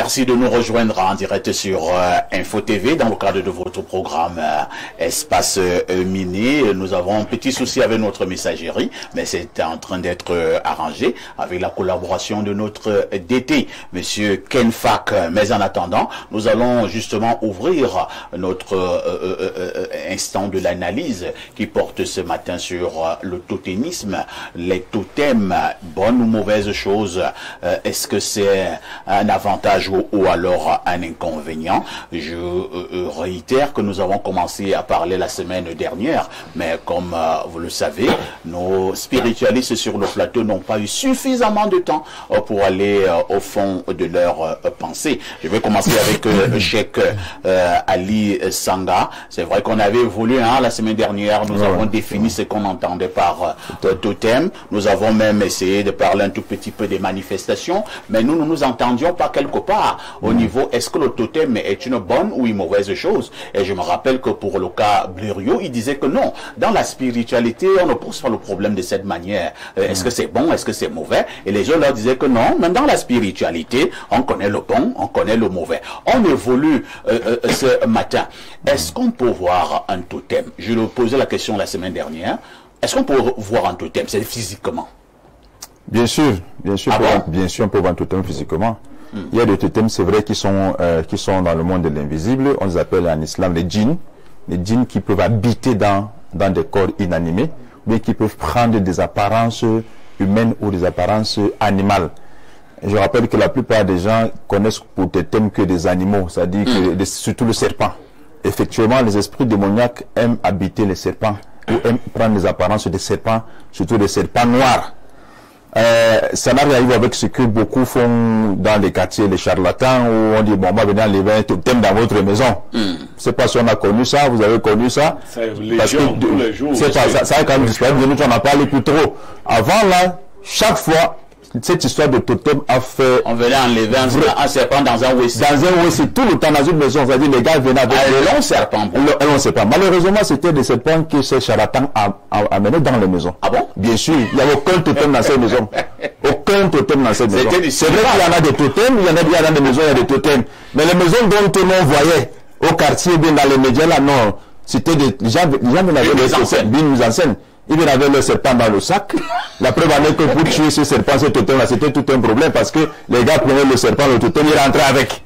Merci de nous rejoindre en direct sur Info TV dans le cadre de votre programme Espace Mini. Nous avons un petit souci avec notre messagerie, mais c'est en train d'être arrangé avec la collaboration de notre DT, Monsieur Ken Fak. Mais en attendant, nous allons justement ouvrir notre instant de l'analyse qui porte ce matin sur le totémisme, les totems, bonnes ou mauvaises choses. Est-ce que c'est un avantage ou alors un inconvénient? Je réitère que nous avons commencé à parler la semaine dernière, mais comme vous le savez, nos spiritualistes sur le plateau n'ont pas eu suffisamment de temps pour aller au fond de leurs pensées. Je vais commencer avec Cheikh Ali Sanga. C'est vrai qu'on avait évolué la semaine dernière, nous avons défini ce qu'on entendait par totem. Nous avons même essayé de parler un tout petit peu des manifestations, mais nous ne nous entendions pas quelque part au niveau est-ce que le totem est une bonne ou une mauvaise chose. Et je me rappelle que pour le cas Blériot, il disait que non, dans la spiritualité on ne pose pas le problème de cette manière. Est-ce que c'est bon, est-ce que c'est mauvais? Et les gens leur disaient que non, même dans la spiritualité on connaît le bon, on connaît le mauvais. On évolue ce matin. Est-ce qu'on peut voir un totem? Je lui posais la question la semaine dernière. Est-ce qu'on peut voir un totem? C'est physiquement? Bien sûr, bien sûr, bien sûr, on peut voir un totem physiquement. Il y a des totems, c'est vrai, qui sont dans le monde de l'invisible. On les appelle en islam les djinns qui peuvent habiter dans des corps inanimés, mais qui peuvent prendre des apparences humaines ou des apparences animales. Je rappelle que la plupart des gens connaissent pour totems que des animaux, c'est-à-dire que surtout le serpent. Effectivement, les esprits démoniaques aiment habiter les serpents ou aiment prendre les apparences des serpents, surtout des serpents noirs. Ça n'arrive avec ce que beaucoup font dans les quartiers, les charlatans, où on dit bon, on va venir enlever un totem dans votre maison. C'est pas si on a connu ça, vous avez connu ça. Parce que tous les jours. Ça a quand même disparu, nous on n'en parle plus trop. Avant là, chaque fois, cette histoire de totem a fait... On venait enlever un serpent dans un WC. Dans un WC, tout le temps dans une maison, c'est-à-dire les gars venaient avec un long serpent. Un long serpent. Malheureusement, c'était des serpents que ces charlatans amenaient dans les maisons. Ah bon? Bien sûr, il n'y avait aucun totem dans ces maisons. Aucun totem dans cette maison. C'est vrai qu'il y en a des totems, il y en a bien dans des maisons, il y a des totems. Mais les maisons dont tout le monde voyait, au quartier, bien dans les médias, là, non. C'était des gens venaient avec des enseignes, bien mise en scène. Ils venaient avec le serpent dans le sac. La preuve en est que pour tuer ce serpent, ce totem-là, c'était tout un problème parce que les gars prenaient le serpent, le totem, ils rentraient avec.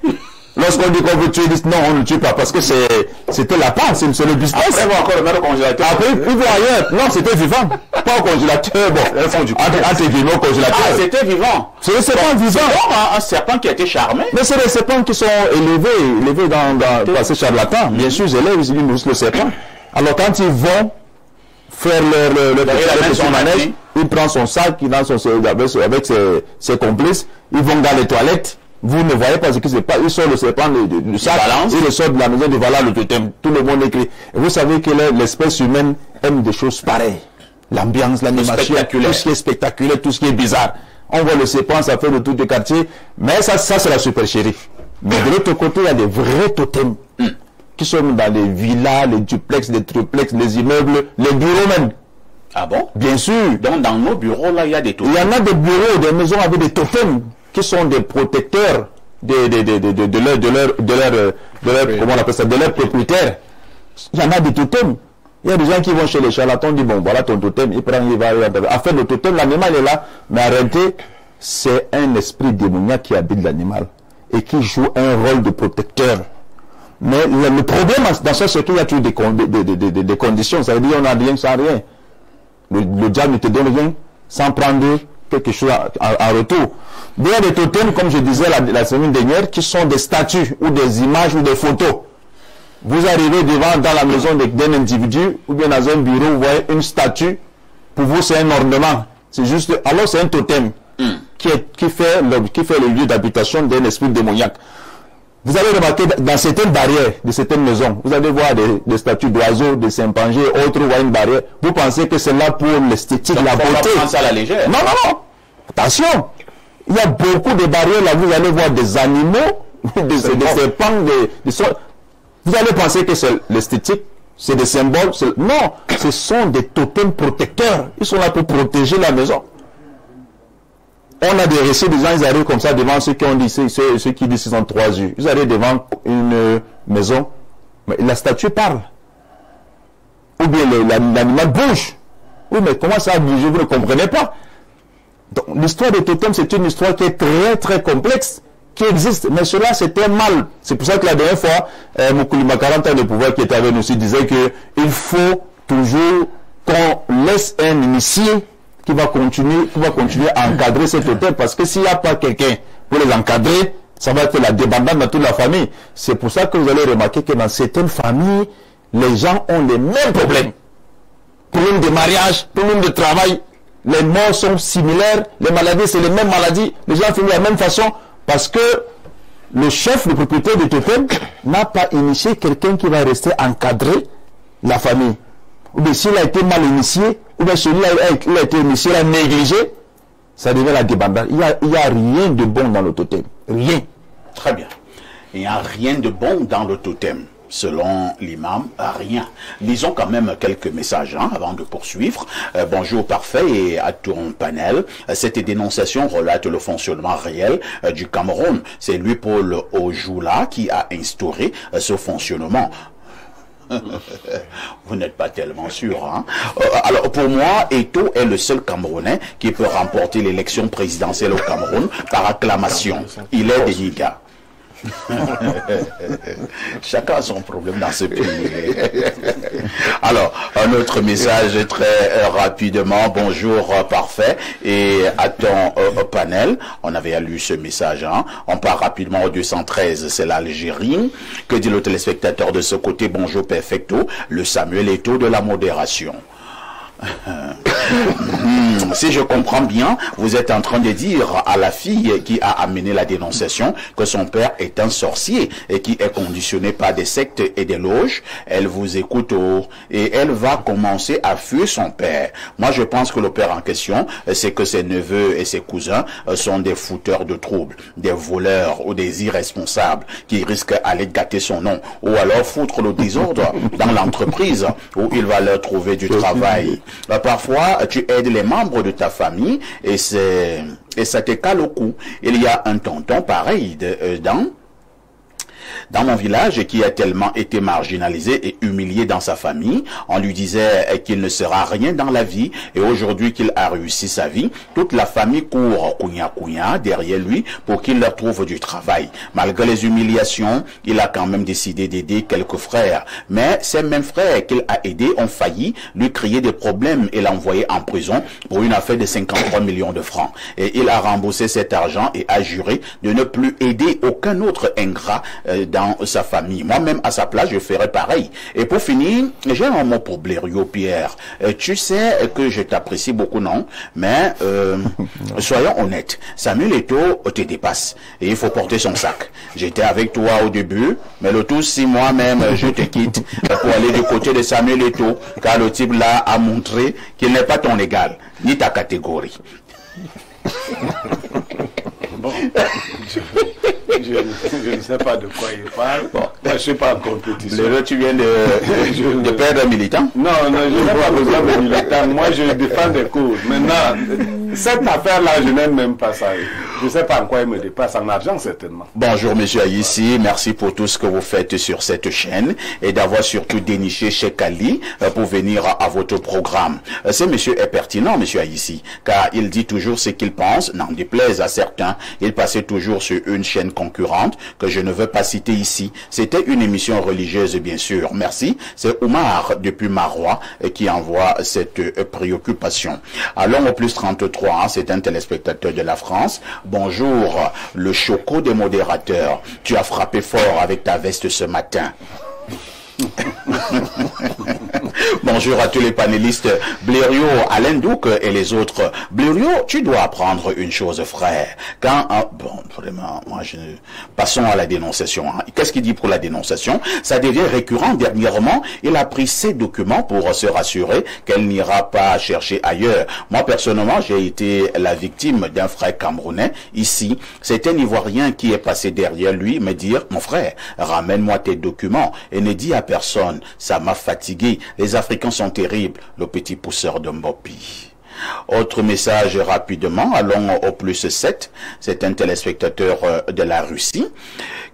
Lorsqu'on dit qu'on veut tuer, ils disent non, on ne tue pas parce que c'était la part, c'est le business. Après, ils vont encore le mettre au congélateur. Après, ils vont ailleurs. Non, c'était vivant. Pas au congélateur. Bon, entre guillemets, au congélateur. Ah, c'était vivant. C'est le serpent vivant. C'est un serpent qui a été charmé. Mais c'est les serpents qui sont élevés dans ces charlatans. Bien sûr, ils élèvent, ils nourrissent le serpent. Alors, quand ils vont faire son manège, il prend son sac, il dans avec ses complices, ils vont dans les toilettes. Vous ne voyez pas ce qui se passe. Il sort le serpent du sac, il le sort de la maison, de voilà le totem. Tout le monde écrit. Et vous savez que l'espèce humaine aime des choses pareilles. L'ambiance, l'animation, tout ce qui est spectaculaire, tout ce qui est bizarre. On voit le serpent, ça fait le tour du quartier. Mais ça c'est la supercherie. Mais de l'autre côté, il y a des vrais totems qui sont dans les villas, les duplex, les triplex, les immeubles, les bureaux même. Ah bon? Bien sûr. Donc dans nos bureaux, là, il y a des totems. Il y en a des bureaux, des maisons avec des totems qui sont des protecteurs de leurs propriétaires. Il y en a des totems. Il y a des gens qui vont chez les charlatans, disent bon voilà ton totem, il prend, il va. En fait, le totem, l'animal est là, mais en réalité, c'est un esprit démoniaque qui habite l'animal et qui joue un rôle de protecteur. Mais le problème dans ça, c'est qu'il y a toujours des conditions. Ça veut dire qu'on n'a rien sans rien. Le diable ne te donne rien sans prendre quelque chose en retour. Il y a des totems, comme je disais la semaine dernière, qui sont des statues ou des images ou des photos. Vous arrivez dans la maison d'un individu ou bien dans un bureau, vous voyez une statue. Pour vous, c'est un ornement. C'est juste, alors c'est un totem qui fait le lieu d'habitation d'un esprit démoniaque. Vous allez remarquer dans certaines barrières de certaines maisons, vous allez voir des statues d'oiseaux, de chimpanzés, autres, voient une barrière. Vous pensez que c'est là pour l'esthétique, la beauté. Ça à la légère. Non, non, non. Attention. Il y a beaucoup de barrières là, vous allez voir des animaux, des serpents, vous allez penser que c'est l'esthétique, c'est des symboles. Non, ce sont des totems protecteurs. Ils sont là pour protéger la maison. On a des récits, des gens, ils arrivent comme ça devant ceux qui ont dit, ceux qui disent qu'ils ont 3 yeux. Ils arrivent devant une maison, mais la statue parle. Ou bien l'animal bouge. Oui, mais comment ça bouge? Vous ne comprenez pas. Donc, l'histoire des totems, c'est une histoire qui est très, très complexe, qui existe. Mais cela, c'était mal. C'est pour ça que la dernière fois, Moukoulima, 40 ans de pouvoir qui était avec nous aussi, disait qu'il faut toujours qu'on laisse un initié qui va continuer à encadrer ces totems, parce que s'il n'y a pas quelqu'un pour les encadrer, ça va être la débandade dans toute la famille. C'est pour ça que vous allez remarquer que dans certaines familles, les gens ont les mêmes problèmes. Problèmes de mariage, problèmes de travail, les morts sont similaires, les maladies, c'est les mêmes maladies, les gens finissent de la même façon, parce que le chef, le propriétaire du totem, n'a pas initié quelqu'un qui va rester encadrer la famille. Ou bien s'il a été mal initié, ou bien celui-là il a été initié, il a négligé, ça devient la débandade. Il n'y a rien de bon dans le totem. Rien. Très bien. Il n'y a rien de bon dans le totem. Selon l'imam, rien. Lisons quand même quelques messages avant de poursuivre. Bonjour parfait et à ton panel. Cette dénonciation relate le fonctionnement réel du Cameroun. C'est lui, Paul Ojoula, qui a instauré ce fonctionnement. Vous n'êtes pas tellement sûr. Alors pour moi, Eto'o est le seul Camerounais qui peut remporter l'élection présidentielle au Cameroun par acclamation. Il est délicat. Chacun a son problème dans ce pays. Alors, un autre message très rapidement. Bonjour parfait et à ton panel. On avait lu ce message. On part rapidement au 213. C'est l'Algérie. Que dit le téléspectateur de ce côté? Bonjour perfecto. Le Samuel Eto'o de la modération. Si je comprends bien, vous êtes en train de dire à la fille qui a amené la dénonciation que son père est un sorcier et qui est conditionné par des sectes et des loges. Elle vous écoute et elle va commencer à fuir son père. Moi, je pense que le père en question, c'est que ses neveux et ses cousins sont des fouteurs de troubles, des voleurs ou des irresponsables qui risquent d'aller gâter son nom ou alors foutre le désordre dans l'entreprise où il va leur trouver du travail. Parfois, tu aides les membres de ta famille et ça te cale au cou. Il y a un tonton pareil dans mon village qui a tellement été marginalisé et humilié dans sa famille. On lui disait qu'il ne sera rien dans la vie et aujourd'hui qu'il a réussi sa vie, toute la famille court couigna derrière lui pour qu'il leur trouve du travail. Malgré les humiliations, il a quand même décidé d'aider quelques frères. Mais ces mêmes frères qu'il a aidés ont failli lui créer des problèmes et l'envoyer en prison pour une affaire de 53 millions de francs. Et il a remboursé cet argent et a juré de ne plus aider aucun autre ingrat dans sa famille. Moi-même, à sa place, je ferais pareil. Et pour finir, j'ai un mot pour Blériot, Pierre. Tu sais que je t'apprécie beaucoup, non? Mais soyons honnêtes. Samuel Eto'o te dépasse. Et il faut porter son sac. J'étais avec toi au début, mais le tout, si moi-même, je te quitte pour aller du côté de Samuel Eto'o, car le type là a montré qu'il n'est pas ton égal, ni ta catégorie. Bon, je ne sais pas de quoi il parle. Bon, moi, je ne suis pas en compétition. Tu viens de perdre un militant? Non, je n'ai pas besoin de militant. Moi, je défends des causes. Maintenant, cette affaire-là, je n'aime même pas ça. Je ne sais pas en quoi il me dépasse, en argent certainement. Bonjour monsieur Aïssi, merci pour tout ce que vous faites sur cette chaîne et d'avoir surtout déniché Cheikh Ali pour venir à votre programme. Ce monsieur est pertinent, monsieur Aïssi, car il dit toujours ce qu'il pense, n'en déplaise à certains. Il passait toujours sur une chaîne concurrente que je ne veux pas citer ici. C'était une émission religieuse, bien sûr. Merci. C'est Oumar depuis Marois qui envoie cette préoccupation. Allons au plus 33, c'est un téléspectateur de la France. Bonjour, le choco des modérateurs. Tu as frappé fort avec ta veste ce matin. Bonjour à tous les panélistes. Blériot, Alain Douc et les autres. Blériot, tu dois apprendre une chose, frère. Bon, vraiment, passons à la dénonciation. Qu'est-ce qu'il dit pour la dénonciation? Ça devient récurrent. Dernièrement, il a pris ses documents pour se rassurer qu'elle n'ira pas chercher ailleurs. Moi, personnellement, j'ai été la victime d'un frère camerounais ici. C'est un Ivoirien qui est passé derrière lui me dire, mon frère, ramène-moi tes documents et ne dis à personne. Ça m'a fatigué. Les Africains sont terribles. Le petit pousseur de Mbopi. Autre message rapidement, allons au +7. C'est un téléspectateur de la Russie.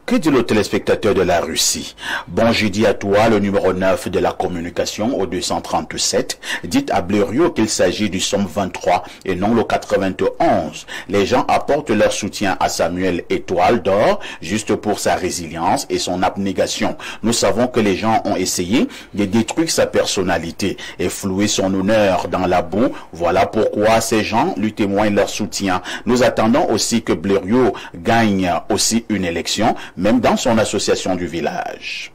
Que dit le téléspectateur de la Russie? Bon jeudi à toi, le numéro 9 de la communication au 237. Dites à Blériot qu'il s'agit du somme 23 et non le 91. Les gens apportent leur soutien à Samuel Étoile d'Or juste pour sa résilience et son abnégation. Nous savons que les gens ont essayé de détruire sa personnalité et flouer son honneur dans la boue. Voilà pourquoi ces gens lui témoignent leur soutien. Nous attendons aussi que Blériot gagne aussi une élection, même dans son association du village.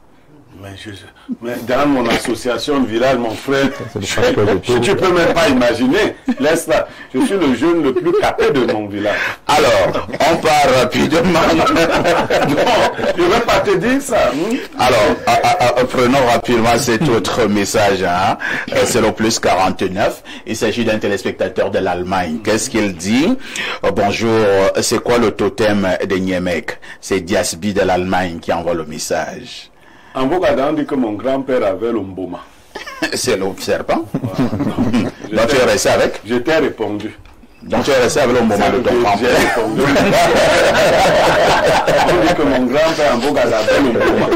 Mais dans mon association de village, mon frère, tu peux même pas imaginer. Laisse là. Je suis le jeune le plus capé de mon village. Alors, on part rapidement. Non, je ne vais pas te dire ça. Alors, prenons rapidement cet autre message. Hein. C'est le +49. Il s'agit d'un téléspectateur de l'Allemagne. Qu'est-ce qu'il dit? Bonjour, c'est quoi le totem de Niemek? C'est Diasby de l'Allemagne qui envoie le message. En Bogada, on dit que mon grand-père avait le mboma. C'est le serpent. Donc tu es resté avec? Je t'ai répondu. Donc tu es resté avec le moment de ton grand-père. On dit que mon grand-père en Bogada avait le mboma.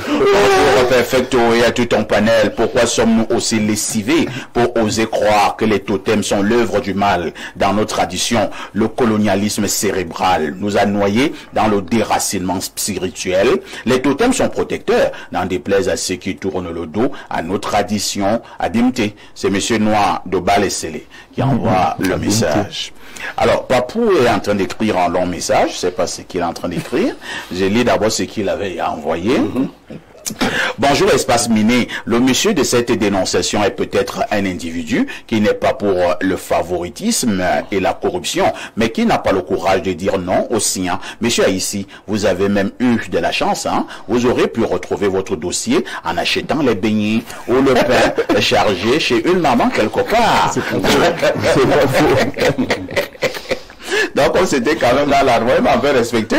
Bonjour Perfecto et à tout ton panel. Pourquoi sommes-nous aussi lessivés pour oser croire que les totems sont l'œuvre du mal? Dans nos traditions, le colonialisme cérébral nous a noyés dans le déracinement spirituel. Les totems sont protecteurs, n'en déplaise à ceux qui tournent le dos à nos traditions. Adimté, c'est Monsieur Noir de Balesélé qui envoie le message. Alors, Papou est en train d'écrire un long message, je ne sais pas ce qu'il est en train d'écrire. Je lis d'abord ce qu'il avait envoyé. Bonjour Espace Miné, le monsieur de cette dénonciation est peut-être un individu qui n'est pas pour le favoritisme et la corruption, mais qui n'a pas le courage de dire non aux siens. Monsieur Haïssi, vous avez même eu de la chance, hein? Vous aurez pu retrouver votre dossier en achetant les beignets ou le pain chargé chez une maman quelque part. C'est pas faux. Donc on s'était quand même dans la loi, mais on veut respecter.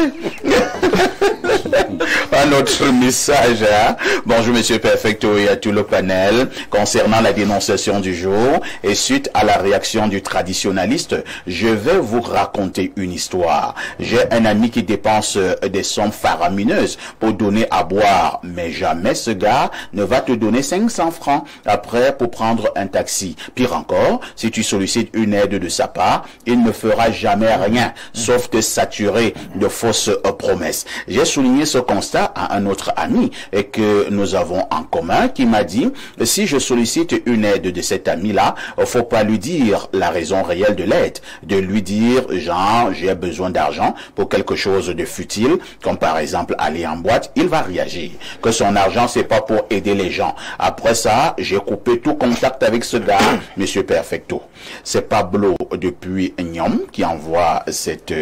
Un autre message, hein? Bonjour Monsieur Perfecto et à tout le panel. Concernant la dénonciation du jour et suite à la réaction du traditionnaliste, je vais vous raconter une histoire. J'ai un ami qui dépense des sommes faramineuses pour donner à boire, mais jamais ce gars ne va te donner 500 francs après pour prendre un taxi. Pire encore, si tu sollicites une aide de sa part, il ne fera jamais rien, sauf te saturer de fausses promesses. J'ai souligné ce constat à un autre ami et que nous avons en commun qui m'a dit, si je sollicite une aide de cet ami-là, faut pas lui dire la raison réelle de l'aide, de lui dire, genre, j'ai besoin d'argent pour quelque chose de futile, comme par exemple aller en boîte, il va réagir. Que son argent, c'est pas pour aider les gens. Après ça, j'ai coupé tout contact avec ce gars, Monsieur Perfecto. C'est Pablo depuis Nyom qui envoie cette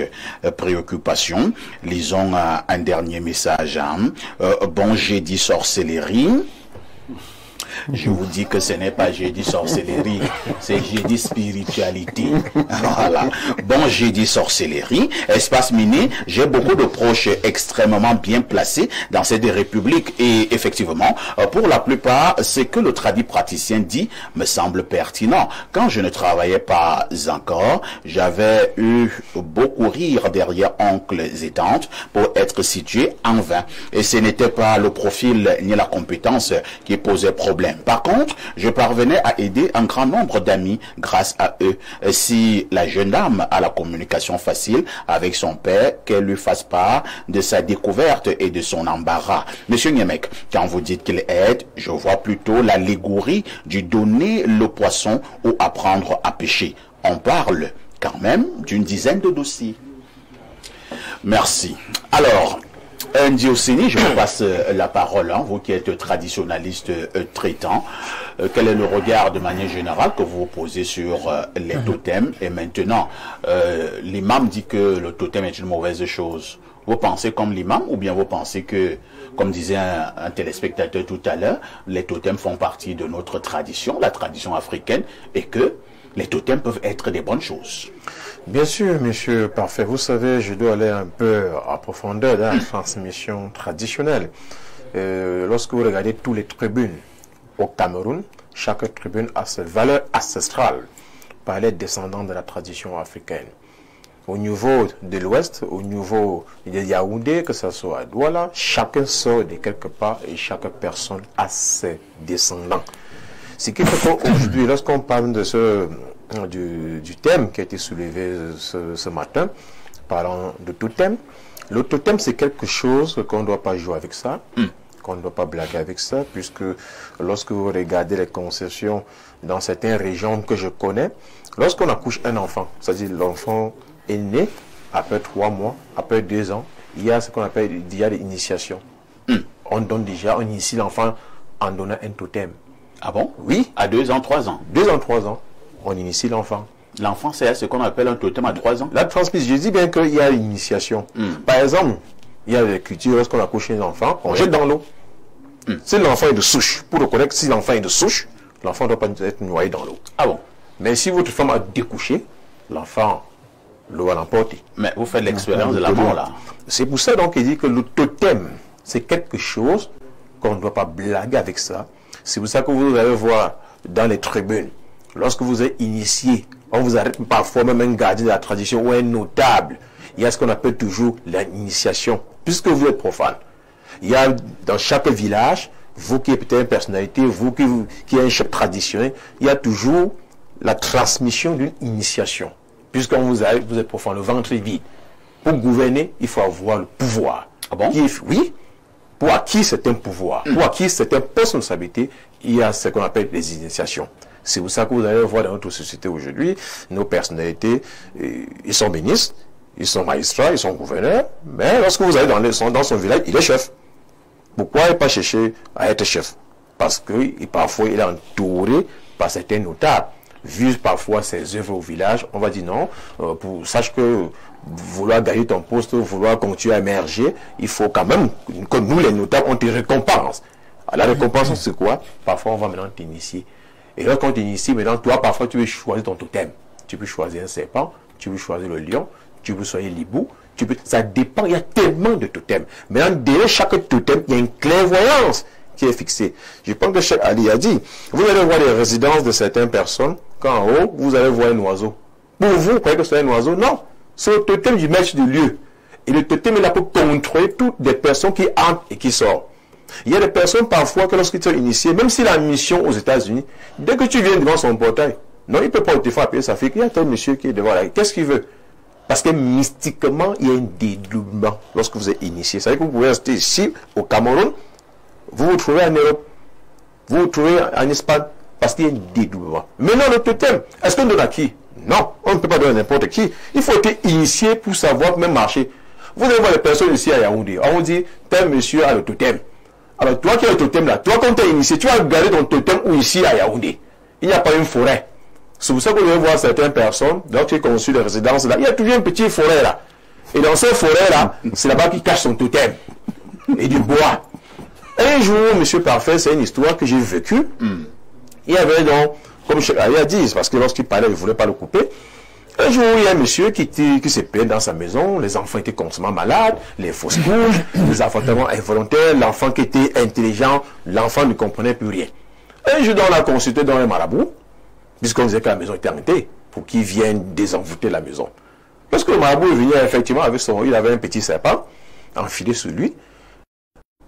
préoccupation. Lisons un dernier message. Hein. Bon jeudi sorcellerie. Je vous dis que ce n'est pas jeudi sorcellerie, c'est jeudi spiritualité. Voilà. Bon jeudi sorcellerie. Espace Miné, j'ai beaucoup de proches extrêmement bien placés dans cette république et effectivement, pour la plupart, ce que le tradit praticien dit me semble pertinent. Quand je ne travaillais pas encore, j'avais eu beaucoup rire derrière oncles et tantes pour être situé en vain. Et ce n'était pas le profil ni la compétence qui posait problème. Par contre, je parvenais à aider un grand nombre d'amis grâce à eux. Si la jeune dame a la communication facile avec son père, qu'elle lui fasse part de sa découverte et de son embarras. Monsieur Niemek, quand vous dites qu'il aide, je vois plutôt l'allégorie du donner le poisson ou apprendre à pêcher. On parle quand même d'une dizaine de dossiers. Merci. Alors, Ndiosini, je vous passe la parole, hein, vous qui êtes traditionnaliste traitant. Quel est le regard de manière générale que vous posez sur les totems? Et maintenant, l'imam dit que le totem est une mauvaise chose. Vous pensez comme l'imam ou bien vous pensez que, comme disait un téléspectateur tout à l'heure, les totems font partie de notre tradition, la tradition africaine, et que les totems peuvent être des bonnes choses? Bien sûr, monsieur Parfait. Vous savez, je dois aller un peu à profondeur dans la transmission traditionnelle. Lorsque vous regardez toutes les tribunes au Cameroun, chaque tribune a ses valeurs ancestrales par les descendants de la tradition africaine. Au niveau de l'Ouest, au niveau de Yaoundé, que ce soit à Douala, chacun sort de quelque part et chaque personne a ses descendants. Ce qui fait qu'aujourd'hui, lorsqu'on parle de du thème qui a été soulevé ce matin, parlant de totem, le totem c'est quelque chose qu'on ne doit pas jouer avec ça, qu'on ne doit pas blaguer avec ça, puisque lorsque vous regardez les conceptions dans certaines régions que je connais, lorsqu'on accouche un enfant, c'est-à-dire l'enfant est né, après 3 mois, après 2 ans, il y a ce qu'on appelle l'initiation. On initie l'enfant en donnant un totem. Ah bon? Oui. À 2 ans, 3 ans? 2 ans, 3 ans, on initie l'enfant. L'enfant, c'est ce qu'on appelle un totem à 3 ans? La transmission, je dis bien qu'il y a une initiation. Par exemple, il y a des cultures, lorsqu'on accouche un enfant, on jette dans l'eau. Si l'enfant est de souche, pour reconnaître si l'enfant est de souche, l'enfant ne doit pas être noyé dans l'eau. Ah bon? Mais si votre femme a découché, l'enfant, l'eau va l'emporter. Mais vous faites l'expérience de la mort là. C'est pour ça donc qu'il dit que le totem, c'est quelque chose qu'on ne doit pas blaguer avec ça. C'est pour ça que vous allez voir dans les tribunes, lorsque vous êtes initié, on vous arrête parfois même un gardien de la tradition ou un notable. Il y a ce qu'on appelle toujours l'initiation, puisque vous êtes profane. Il y a dans chaque village, vous qui êtes peut-être une personnalité, vous qui êtes un chef traditionnel, il y a toujours la transmission d'une initiation. Puisqu'on vous arrive, vous êtes profane, le ventre est vide. Pour gouverner, il faut avoir le pouvoir. Ah bon? Oui. Pour acquis c'est un pouvoir, pour acquis c'est une responsabilité, il y a ce qu'on appelle les initiations. C'est pour ça que vous allez voir dans notre société aujourd'hui, nos personnalités, ils sont ministres, ils sont magistrats, ils sont gouverneurs, mais lorsque vous allez dans son village, il est chef. Pourquoi il n'est pas cherché à être chef? Parce que parfois il est entouré par certains notables. Vu parfois ses œuvres au village, on va dire non, sache que vouloir gagner ton poste, vouloir continuer à émerger, il faut quand même que nous les notables, on te récompense. La récompense c'est quoi? Parfois on va maintenant t'initier. Et lorsqu'on t'initie, maintenant toi parfois tu veux choisir ton totem. Tu peux choisir un serpent, tu peux choisir le lion, tu peux choisir l'hibou, ça dépend, il y a tellement de totems. Maintenant derrière chaque totem, il y a une clairvoyance qui est fixée. Je pense que Cheikh Ali a dit, vous allez voir les résidences de certaines personnes, quand en haut, vous allez voir un oiseau. Pour vous croyez que c'est un oiseau? Non. C'est le totem du maître du lieu. Et le totem est là pour contrôler toutes les personnes qui entrent et qui sortent. Il y a des personnes parfois que lorsqu'ils sont initiés, même s'il a une mission aux États-Unis, dès que tu viens devant son portail, non, il ne peut pas te faire appeler sa fille. Il y a tel monsieur qui est devant là. Qu'est-ce qu'il veut? Parce que mystiquement, il y a un dédoublement lorsque vous êtes initié. C'est-à-dire que vous pouvez rester ici, au Cameroun, vous vous trouvez en Europe, vous vous trouvez en Espagne, parce qu'il y a un dédoublement. Maintenant, le totem, est-ce qu'on donne à qui? Non, on ne peut pas donner à n'importe qui. Il faut être initié pour savoir même marcher. Vous allez voir les personnes ici à Yaoundé. On vous dit, tel monsieur a le totem. Alors, toi qui as le totem là, toi quand tu es initié, tu vas regarder ton totem ou ici à Yaoundé. Il n'y a pas une forêt. C'est pour ça que vous allez voir certaines personnes, donc tu as conçu des résidences là, il y a toujours une petite forêt là. Et dans cette forêt là, c'est là-bas qu'il cache son totem. Et du bois. Un jour, monsieur Parfait, c'est une histoire que j'ai vécue. Il y avait donc, comme Cheikh Ali a dit, parce que lorsqu'il parlait, il ne voulait pas le couper. Un jour, il y a un monsieur qui s'est plaint dans sa maison, les enfants étaient constamment malades, les fausses couches, les enfantements involontaires, l'enfant qui était intelligent, l'enfant ne comprenait plus rien. Un jour, on l'a consulté dans les marabouts, puisqu'on disait que la maison était hantée, pour qu'il vienne désenvoûter la maison. Lorsque le marabout est venu, effectivement, il avait un petit serpent enfilé sur lui.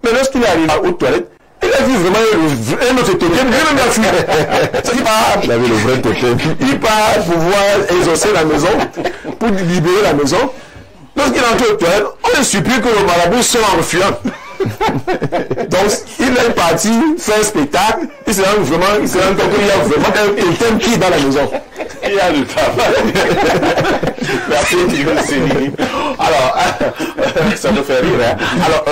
Mais lorsqu'il est arrivé aux toilettes, il a vu vraiment un autre totem, lui-même a fui. Il avait le vrai totem. Il part pouvoir exaucer la maison, pour libérer la maison. Lorsqu'il est entré aux toilettes, on le supplie que le marabout soit en fuyant. Donc, il est parti faire un spectacle. Il s'est rendu compte qu'il y a vraiment un totem qui est dans la maison. Il y a du travail. Merci, Thierry. Alors, ça me fait rire. Hein? Alors,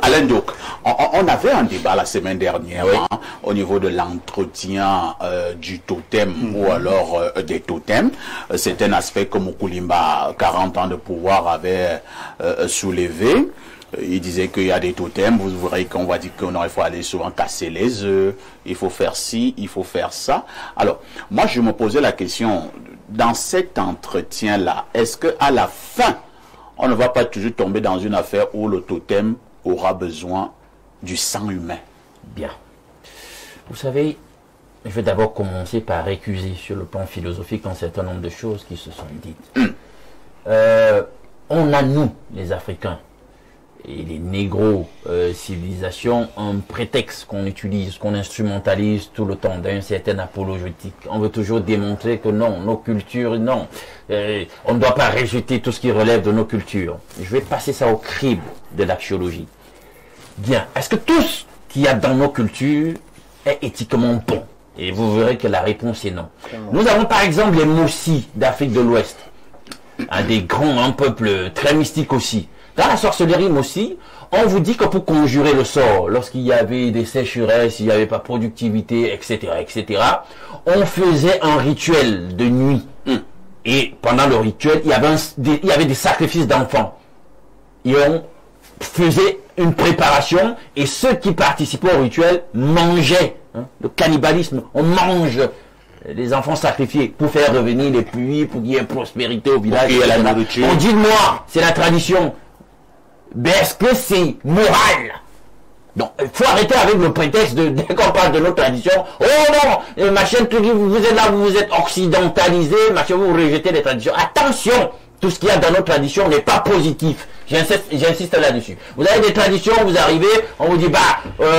Alain Diok, on avait un débat la semaine dernière hein, au niveau de l'entretien du totem ou alors des totems. C'est un aspect que Moukulimba, 40 ans de pouvoir, avait soulevé. Il disait qu'il y a des totems, vous verrez qu'on va dire qu'il faut aller souvent casser les œufs, il faut faire ci, il faut faire ça. Alors, moi je me posais la question, dans cet entretien-là, est-ce qu'à la fin, on ne va pas toujours tomber dans une affaire où le totem aura besoin du sang humain? Bien. Vous savez, je vais d'abord commencer par récuser sur le plan philosophique un certain nombre de choses qui se sont dites. On a, nous, les Africains, et les négro-civilisations, un prétexte qu'on utilise, qu'on instrumentalise tout le temps d'un certain apologétique. On veut toujours démontrer que non, nos cultures, non. On ne doit pas rejeter tout ce qui relève de nos cultures. Je vais passer ça au crible de l'axiologie. Bien, est-ce que tout ce qu'il y a dans nos cultures est éthiquement bon? Et vous verrez que la réponse est non. Nous avons par exemple les Mossi d'Afrique de l'Ouest. Un peuple très mystique aussi. Dans la sorcellerie aussi, on vous dit que pour conjurer le sort, lorsqu'il y avait des sécheresses, il n'y avait pas productivité, etc., on faisait un rituel de nuit. Et pendant le rituel, il y avait des sacrifices d'enfants. Et on faisait une préparation, et ceux qui participaient au rituel mangeaient. Le cannibalisme, on mange les enfants sacrifiés pour faire revenir les pluies, pour qu'il y ait prospérité au village. On dit moi, c'est la tradition. Mais est-ce que c'est moral? Donc, il faut arrêter avec le prétexte dès qu'on parle de notre tradition. Oh non, machin, vous êtes là, vous êtes occidentalisé, machin, vous rejetez les traditions. Attention, tout ce qu'il y a dans notre tradition n'est pas positif. J'insiste là-dessus. Vous avez des traditions, vous arrivez, on vous dit,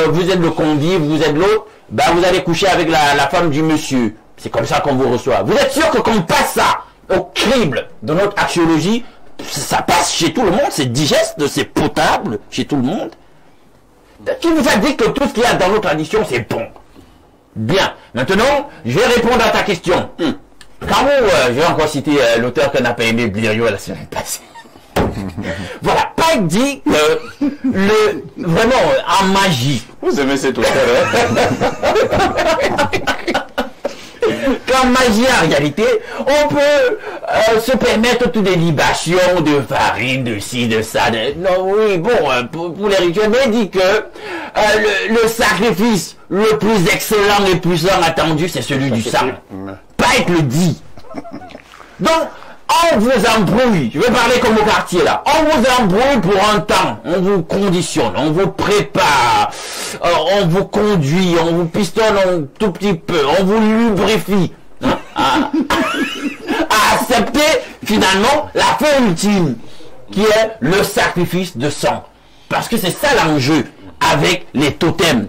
vous êtes le convive, vous êtes l'autre, vous allez coucher avec la femme du monsieur. C'est comme ça qu'on vous reçoit. Vous êtes sûr que qu'on passe ça au crible de notre axiologie, ça passe chez tout le monde, c'est digeste, c'est potable chez tout le monde? Qui vous a dit que tout ce qu'il y a dans nos traditions, c'est bon? Bien. Maintenant, je vais répondre à ta question. Je vais encore citer l'auteur qu'on n'a pas aimé, Blériot, la semaine passée. Voilà, Pike dit vraiment en magie. Vous aimez cet auteur, Qu'en magie, en réalité, on peut se permettre toutes les libations de farine, de ci, de ça. Non, oui, bon, pour les rituels, mais il dit que le sacrifice le plus excellent et puissant attendu, c'est celui du sang. Pike le dit. Donc, on vous embrouille, je vais parler comme au quartier là, on vous embrouille pour un temps, on vous conditionne, on vous prépare, on vous conduit, on vous pistonne un tout petit peu, on vous lubrifie, à accepter finalement la fin ultime, qui est le sacrifice de sang. Parce que c'est ça l'enjeu avec les totems.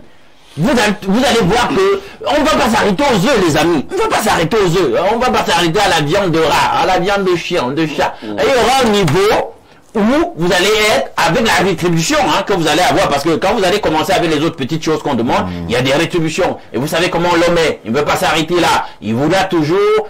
Vous allez voir que on ne va pas s'arrêter aux œufs, les amis. On ne va pas s'arrêter aux œufs. On ne va pas s'arrêter à la viande de rat, à la viande de chien, de chat. Et il y aura un niveau où vous allez être avec la rétribution que vous allez avoir. Parce que quand vous allez commencer avec les autres petites choses qu'on demande, il y a des rétributions. Et vous savez comment l'homme est. Il ne veut pas s'arrêter là. Il voudra toujours...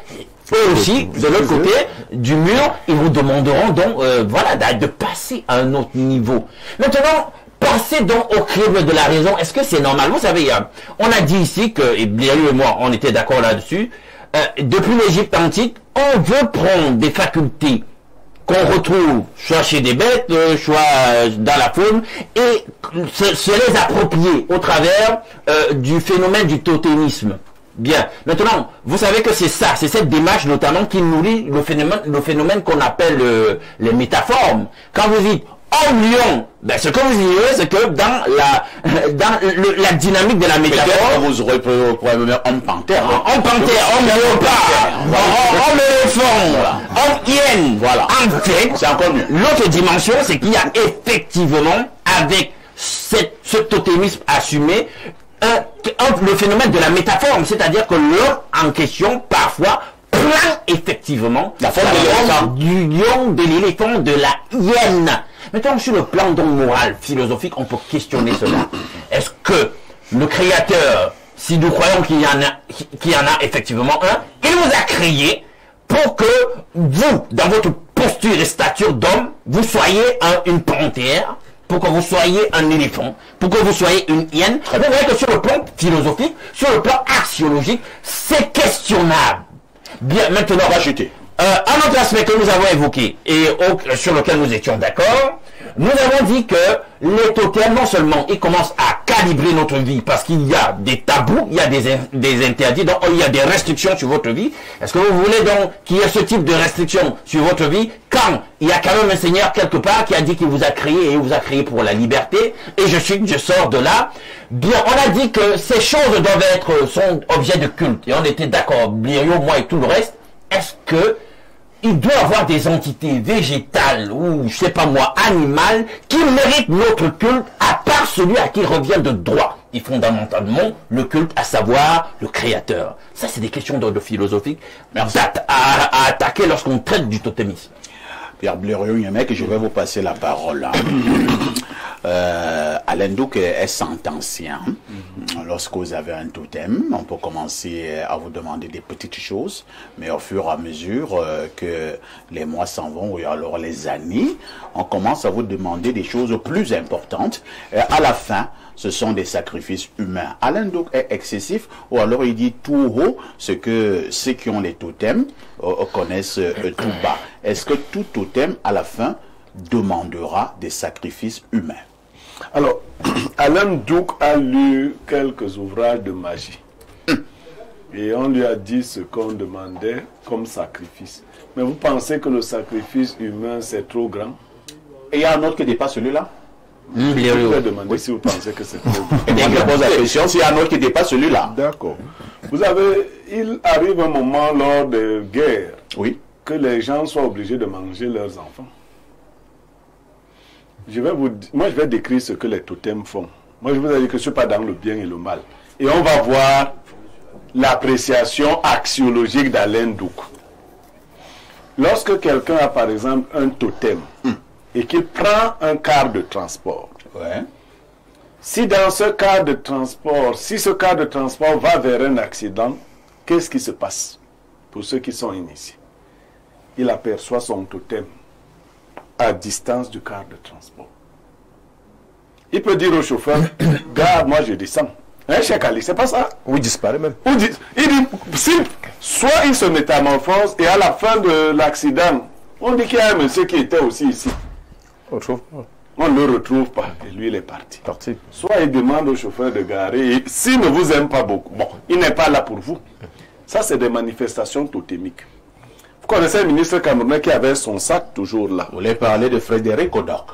Eux aussi, de l'autre côté du mur, ils vous demanderont donc de passer à un autre niveau. Maintenant... Passez donc au crible de la raison. Est-ce que c'est normal? Vous savez, on a dit ici que, et Blériot et moi, on était d'accord là-dessus, depuis l'Égypte antique, on veut prendre des facultés qu'on retrouve soit chez des bêtes, soit dans la faune, et se les approprier au travers du phénomène du totémisme. Bien. Maintenant, vous savez que c'est ça, c'est cette démarche notamment qui nourrit le phénomène qu'on appelle les métaformes. Quand vous dites homme lion, ce que vous dites, c'est que dans la dynamique de la métaphore, vous aurez homme panthère, homme panthère, homme léopard, homme éléphant, homme hyène. Voilà. En fait, c'est encore mieux. L'autre dimension, c'est qu'il y a effectivement, avec ce totémisme assumé, le phénomène de la métaforme, c'est-à-dire que l'homme en question, parfois, prend effectivement la forme du lion, de l'éléphant, de la hyène. Maintenant, sur le plan donc moral, philosophique, on peut questionner cela. Est-ce que le Créateur, si nous croyons qu'il y en a effectivement un, il vous a créé pour que vous, dans votre posture et stature d'homme, vous soyez une panthère, pour que vous soyez un éléphant, pour que vous soyez une hyène. Vous voyez que sur le plan philosophique, sur le plan axiologique, c'est questionnable. Bien, maintenant, on va chuter. Un autre aspect que nous avons évoqué et sur lequel nous étions d'accord, nous avons dit que les totems, non seulement ils commencent à calibrer notre vie parce qu'il y a des tabous, il y a des interdits, donc il y a des restrictions sur votre vie. Est-ce que vous voulez donc qu'il y ait ce type de restrictions sur votre vie quand il y a quand même un Seigneur quelque part qui a dit qu'il vous a créé et vous a créé pour la liberté et je sors de là. Bien, on a dit que ces choses doivent sont objets de culte et on était d'accord, Blériot, moi et tout le reste. Est-ce que il doit y avoir des entités végétales ou, je sais pas moi, animales qui méritent notre culte à part celui à qui revient de droit et fondamentalement le culte, à savoir le Créateur. Ça, c'est des questions d'ordre philosophique à attaquer lorsqu'on traite du totémisme. Pierre Blériot, je vais vous passer la parole. Alain Douk est sentenciant. Lorsque vous avez un totem, on peut commencer à vous demander des petites choses, mais au fur et à mesure que les mois s'en vont, ou alors les années, on commence à vous demander des choses plus importantes. Et à la fin, ce sont des sacrifices humains. Alain Douk est excessif, ou alors il dit tout haut ce que ceux qui ont les totems connaissent tout bas. Est-ce que tout totem, à la fin, demandera des sacrifices humains? Alors, Alain Douk a lu quelques ouvrages de magie. Et on lui a dit ce qu'on demandait comme sacrifice. Mais vous pensez que le sacrifice humain, c'est trop grand? Et il y a un autre qui dépasse celui-là? Je vais demander si vous pensez que c'est trop grand. Et je pose la question, s'il y a un autre qui dépasse celui-là. D'accord. Vous avez, il arrive un moment lors de guerres, oui, que les gens soient obligés de manger leurs enfants. Moi, je vais décrire ce que les totems font. Moi, je vous ai dit que je ne suis pas dans le bien et le mal. Et on va voir l'appréciation axiologique d'Alain Douk. Lorsque quelqu'un a, par exemple, un totem et qu'il prend un quart de transport, ouais, si dans ce quart de transport, si ce quart de transport va vers un accident, qu'est-ce qui se passe pour ceux qui sont initiés? Il aperçoit son totem à distance du quart de transport. Il peut dire au chauffeur, garde, moi je descends. Hein, Cheikh Ali, c'est pas ça? Ou il disparaît même. Il dit, soit il se métamorphose et à la fin de l'accident, on dit qu'il y a un monsieur qui était aussi ici. On ne le retrouve pas et lui il est parti. Soit il demande au chauffeur de garer et s'il ne vous aime pas beaucoup, bon, il n'est pas là pour vous. Ça c'est des manifestations totémiques. Vous connaissez un ministre camerounais qui avait son sac toujours là. Vous voulez parler de Frédéric Odoc?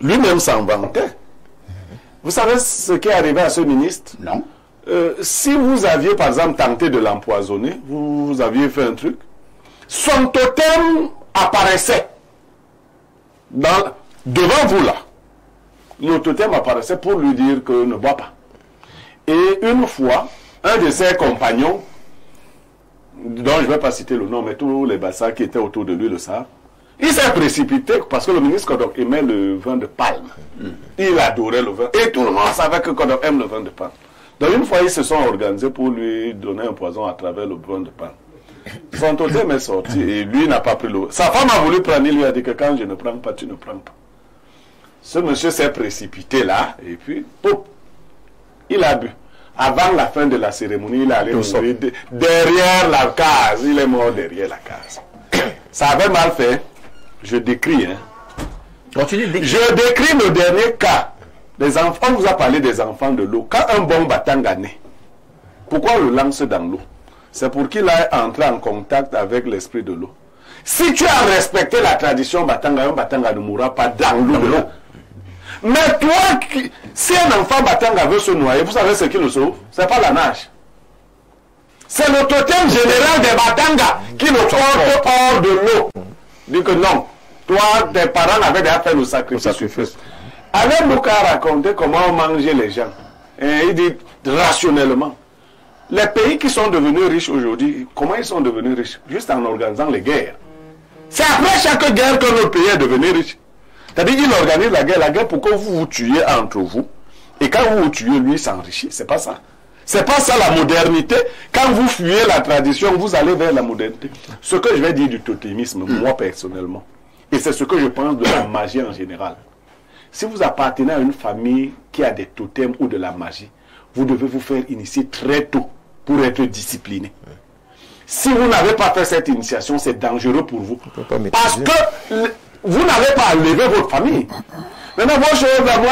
Lui-même s'en vantait. Vous savez ce qui est arrivé à ce ministre? Non. Si vous aviez par exemple tenté de l'empoisonner, vous aviez fait un truc, son totem apparaissait devant vous là. Le totem apparaissait pour lui dire que ne bois pas. Et une fois, un de ses compagnons, dont je ne vais pas citer le nom, mais tous les bassins qui étaient autour de lui le savent, il s'est précipité parce que le ministre Kodok aimait le vin de palme. Il adorait le vin. Et tout le monde savait que Kodok aime le vin de palme. Donc une fois, ils se sont organisés pour lui donner un poison à travers le vin de palme. Son totem est sorti et lui n'a pas pris l'eau. Sa femme a voulu prendre, il lui a dit que quand je ne prends pas, tu ne prends pas. Ce monsieur s'est précipité là et puis, pouf, il a bu. Avant la fin de la cérémonie, il allait mourir derrière la case. Il est mort derrière la case. Ça avait mal fait. Je décris. Hein. Continue de décrire. Je décris le dernier cas. Les enfants, on vous a parlé des enfants de l'eau. Quand un bon batanga naît, pourquoi on le lance dans l'eau? C'est pour qu'il aille entrer en contact avec l'esprit de l'eau. Si tu as respecté la tradition batanga, un batanga ne mourra pas dans l'eau. Mais toi, si un enfant batanga veut se noyer, vous savez ce qui le sauve? C'est pas la nage. C'est le totem général des batanga qui le porte hors de l'eau. Dit que non, toi, tes parents avaient déjà fait le sacrifice. Alain Douk a raconté comment on mangeait les gens. Et il dit rationnellement. Les pays qui sont devenus riches aujourd'hui, comment ils sont devenus riches? Juste en organisant les guerres. C'est après chaque guerre que le pays est devenu riche. C'est-à-dire qu'il organise la guerre pour que vous vous tuiez entre vous. Et quand vous vous tuez, lui s'enrichit. C'est pas ça. C'est pas ça la modernité. Quand vous fuyez la tradition, vous allez vers la modernité. Ce que je vais dire du totémisme, moi personnellement, et c'est ce que je pense de la magie en général. Si vous appartenez à une famille qui a des totems ou de la magie, vous devez vous faire initier très tôt pour être discipliné. Si vous n'avez pas fait cette initiation, c'est dangereux pour vous. Parce que vous n'avez pas à lever votre famille. Maintenant, moi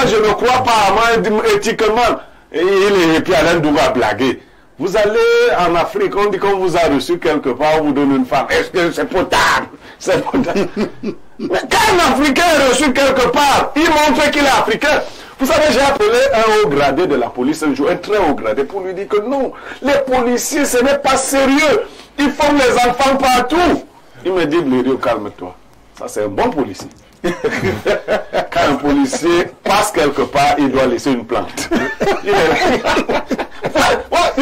je ne crois pas à moi éthiquement. Et puis Alain Douga a blagué. Vous allez en Afrique, on dit qu'on vous a reçu quelque part, on vous donne une femme. Est-ce que c'est potable? C'est potable. Mais quand un Africain est reçu quelque part, il montre qu'il est africain. Vous savez, j'ai appelé un haut gradé de la police un jour, un très haut gradé, pour lui dire que non, les policiers, ce n'est pas sérieux. Ils forment les enfants partout. Il me dit, Blériot, calme-toi. Ça, c'est un bon policier. Quand un policier passe quelque part, il doit laisser une plante. Il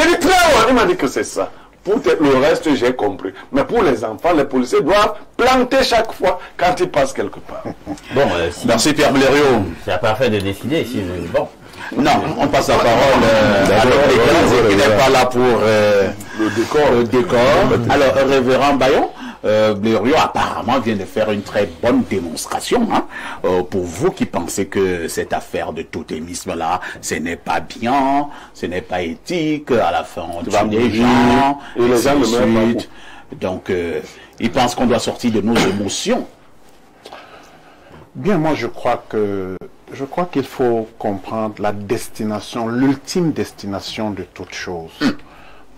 dit très haut. Il m'a dit que c'est ça. Pour le reste, j'ai compris. Mais pour les enfants, les policiers doivent planter chaque fois quand ils passent quelque part. Bon, merci Pierre Blériot. C'est parfait de décider. Si bon. Non, on passe la parole à l'homme qui n'est pas là pour le décor. Alors, révérend Bayon, Blériot apparemment vient de faire une très bonne démonstration. Hein, pour vous qui pensez que cette affaire de totémisme-là, ce n'est pas bien, ce n'est pas éthique, à la fin on tue les gens, et les gens le suite. Donc, il pense qu'on doit sortir de nos émotions. Bien, moi je crois qu'il faut comprendre la destination, l'ultime destination de toute chose.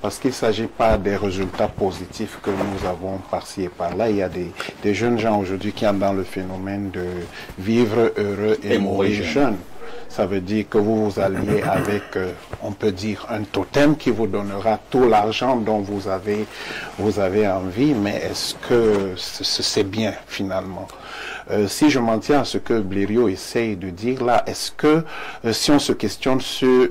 Parce qu'il ne s'agit pas des résultats positifs que nous avons par-ci et par-là. Il y a des jeunes gens aujourd'hui qui sont dans le phénomène de vivre heureux et mourir jeune. Ça veut dire que vous vous alliez avec, on peut dire, un totem qui vous donnera tout l'argent dont vous avez envie, mais est-ce que c'est bien finalement? Si je m'en tiens à ce que Blériot essaye de dire là, est-ce que si on se questionne sur,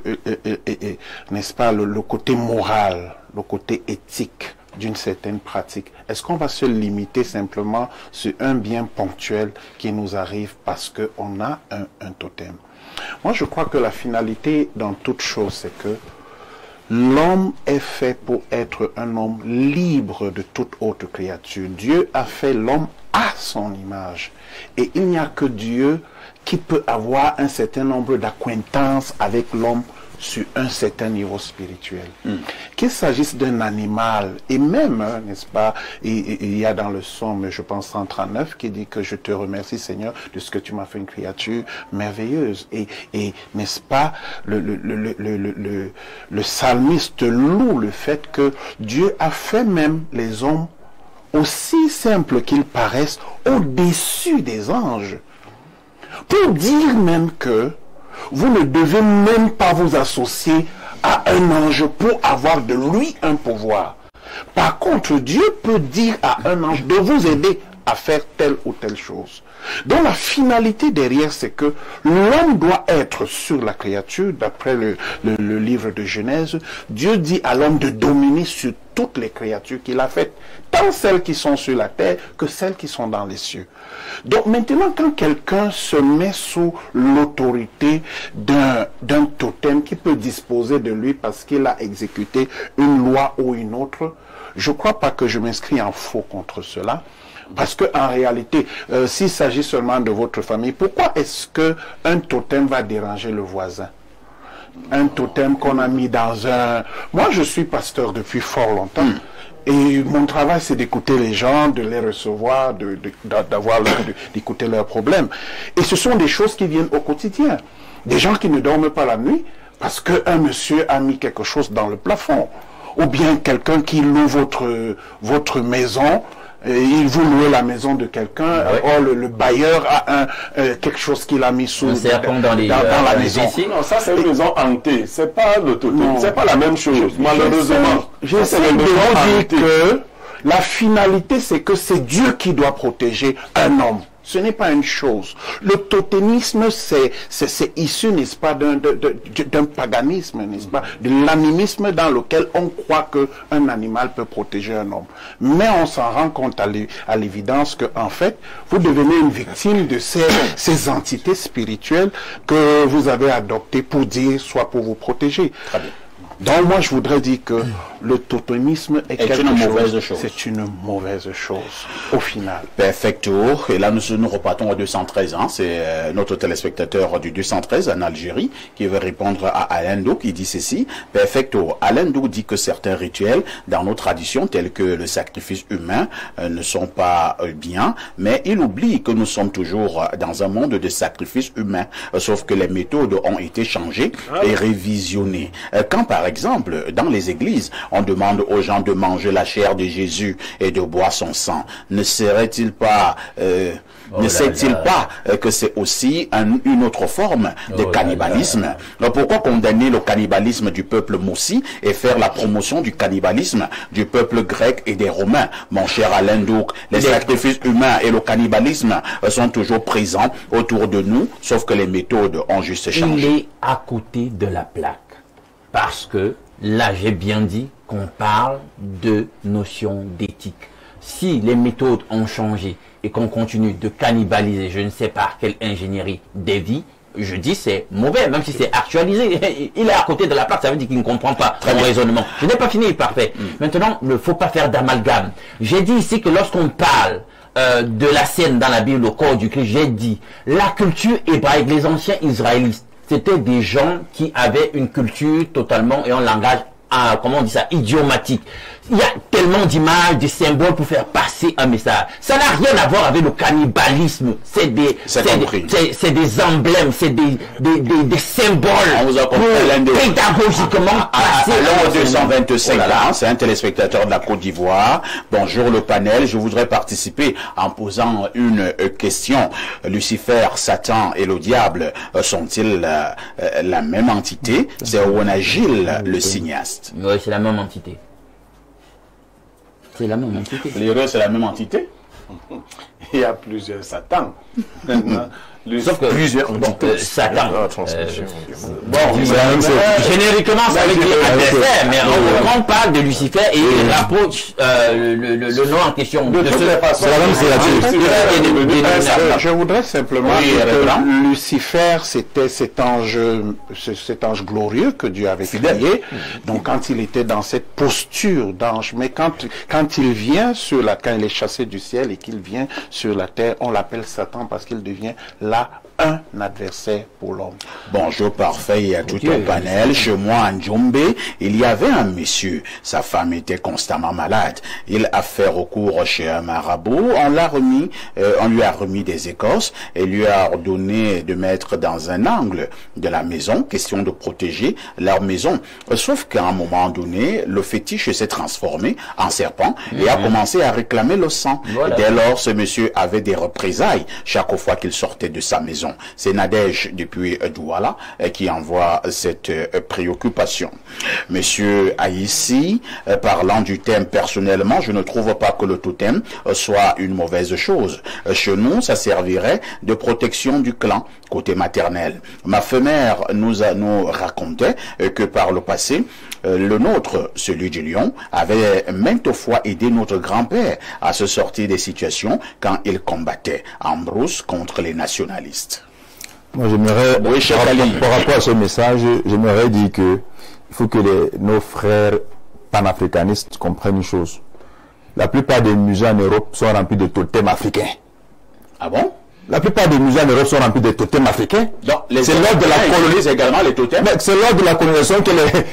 n'est-ce pas, le côté moral, le côté éthique d'une certaine pratique, est-ce qu'on va se limiter simplement sur un bien ponctuel qui nous arrive parce qu'on a un totem? Moi, je crois que la finalité dans toute chose, c'est que l'homme est fait pour être un homme libre de toute autre créature. Dieu a fait l'homme à son image. Et il n'y a que Dieu qui peut avoir un certain nombre d'acquaintances avec l'homme sur un certain niveau spirituel. Qu'il s'agisse d'un animal, et même, n'est-ce pas, il y a dans le psaume, je pense 139, qui dit que je te remercie Seigneur de ce que tu m'as fait une créature merveilleuse. Et n'est-ce pas, le psalmiste loue le fait que Dieu a fait même les hommes aussi simples qu'ils paraissent au-dessus des anges. Pour dire même que vous ne devez même pas vous associer à un ange pour avoir de lui un pouvoir. Par contre, Dieu peut dire à un ange de vous aider à faire telle ou telle chose. Donc la finalité derrière, c'est que l'homme doit être sur la créature, d'après le livre de Genèse. Dieu dit à l'homme de dominer sur toutes les créatures qu'il a faites, tant celles qui sont sur la terre que celles qui sont dans les cieux. Donc maintenant, quand quelqu'un se met sous l'autorité d'un totem qui peut disposer de lui parce qu'il a exécuté une loi ou une autre, je ne crois pas que je m'inscris en faux contre cela. Parce qu'en réalité, s'il s'agit seulement de votre famille, pourquoi est-ce qu'un totem va déranger le voisin? Un totem qu'on a mis dans un... Moi, je suis pasteur depuis fort longtemps. Et mon travail, c'est d'écouter les gens, de les recevoir, d'écouter leurs problèmes. Et ce sont des choses qui viennent au quotidien. Des gens qui ne dorment pas la nuit parce qu'un monsieur a mis quelque chose dans le plafond. Ou bien quelqu'un qui loue votre maison... il vous loue la maison de quelqu'un, or le bailleur a quelque chose qu'il a mis sous dans la maison. Non, ça c'est une maison hantée, c'est pas le totem, c'est pas la même chose, malheureusement. J'essaie de vous dire que la finalité, c'est que c'est Dieu qui doit protéger un homme. Ce n'est pas une chose. Le totémisme, c'est issu, n'est-ce pas, d'un paganisme, n'est-ce pas, de l'animisme dans lequel on croit qu'un animal peut protéger un homme. Mais on s'en rend compte à l'évidence qu'en fait, vous devenez une victime de ces entités spirituelles que vous avez adoptées pour dire, soit pour vous protéger. Très bien. Donc moi je voudrais dire que le totémisme est une mauvaise chose. C'est une mauvaise chose au final. Perfecto. Et là nous repartons au 213. Hein. C'est notre téléspectateur du 213 en Algérie qui veut répondre à Alain Douk. Il dit ceci. Perfecto. Alain Douk dit que certains rituels dans nos traditions tels que le sacrifice humain ne sont pas bien, mais il oublie que nous sommes toujours dans un monde de sacrifice humain, sauf que les méthodes ont été changées et révisionnées. Quand par exemple dans les églises on demande aux gens de manger la chair de Jésus et de boire son sang, ne serait-il pas que c'est aussi une autre forme de cannibalisme? Pourquoi condamner le cannibalisme du peuple moussi et faire la promotion du cannibalisme du peuple grec et des Romains? Mon cher Alain Douk, les sacrifices humains et le cannibalisme sont toujours présents autour de nous, sauf que les méthodes ont juste changé. Il est à côté de la plaque. Parce que là, j'ai bien dit qu'on parle de notion d'éthique. Si les méthodes ont changé et qu'on continue de cannibaliser, je ne sais pas quelle ingénierie des vies, je dis c'est mauvais, même si c'est actualisé. Il est à côté de la plaque, ça veut dire qu'il ne comprend pas mon raisonnement. Je n'ai pas fini, parfait. Maintenant, il ne faut pas faire d'amalgame. J'ai dit ici que lorsqu'on parle de la scène dans la Bible, au corps du Christ, j'ai dit la culture hébraïque, les anciens israélites, c'était des gens qui avaient une culture totalement et un langage, comment on dit ça, idiomatique. Il y a tellement d'images, de symboles pour faire passer un message. Ça n'a rien à voir avec le cannibalisme. C'est des emblèmes, c'est des symboles. On vous a pour pédagogiquement passer. Alors 225 là, c'est un téléspectateur de la Côte d'Ivoire. Bonjour le panel, je voudrais participer en posant une question. Lucifer, Satan et le diable sont-ils la même entité? C'est Owen Gilles, le cinéaste. Oui, c'est la même entité. C'est la même entité. L'erreur, c'est la même entité. Il y a plusieurs Satans. Sauf que plusieurs Satan. Génériquement, ça veut dire adversaire, mais on parle de Lucifer et il rapproche le nom en question. De toutes les façons, je voudrais simplement dire que Lucifer, c'était cet ange glorieux que Dieu avait créé. Donc, quand il était dans cette posture d'ange, mais quand il vient quand il est chassé du ciel et qu'il vient sur la terre, on l'appelle Satan parce qu'il devient là un adversaire pour l'homme. Bonjour parfait, il y a tout un panel. Chez moi en Djombe, il y avait un monsieur, sa femme était constamment malade. Il a fait recours chez un marabout, on lui a remis des écorces et lui a ordonné de mettre dans un angle de la maison, question de protéger leur maison. Sauf qu'à un moment donné, le fétiche s'est transformé en serpent et a commencé à réclamer le sang. Voilà. Dès lors, ce monsieur avait des représailles chaque fois qu'il sortait de sa maison. C'est Nadège depuis Douala qui envoie cette préoccupation. Monsieur Aïssi, parlant du thème personnellement, je ne trouve pas que le totem soit une mauvaise chose. Chez nous, ça servirait de protection du clan côté maternel. Ma femelle nous racontait que par le passé, le nôtre, celui du lion, avait maintes fois aidé notre grand-père à se sortir des situations quand il combattait en brousse contre les nationalistes. Moi, j'aimerais, par rapport à ce message, j'aimerais dire que il faut que nos frères panafricanistes comprennent une chose. La plupart des musées en Europe sont remplis de totems africains. Ah bon? La plupart des musées en Europe sont remplis de totems africains. C'est lors de la colonisation également les totems. C'est lors de la colonisation que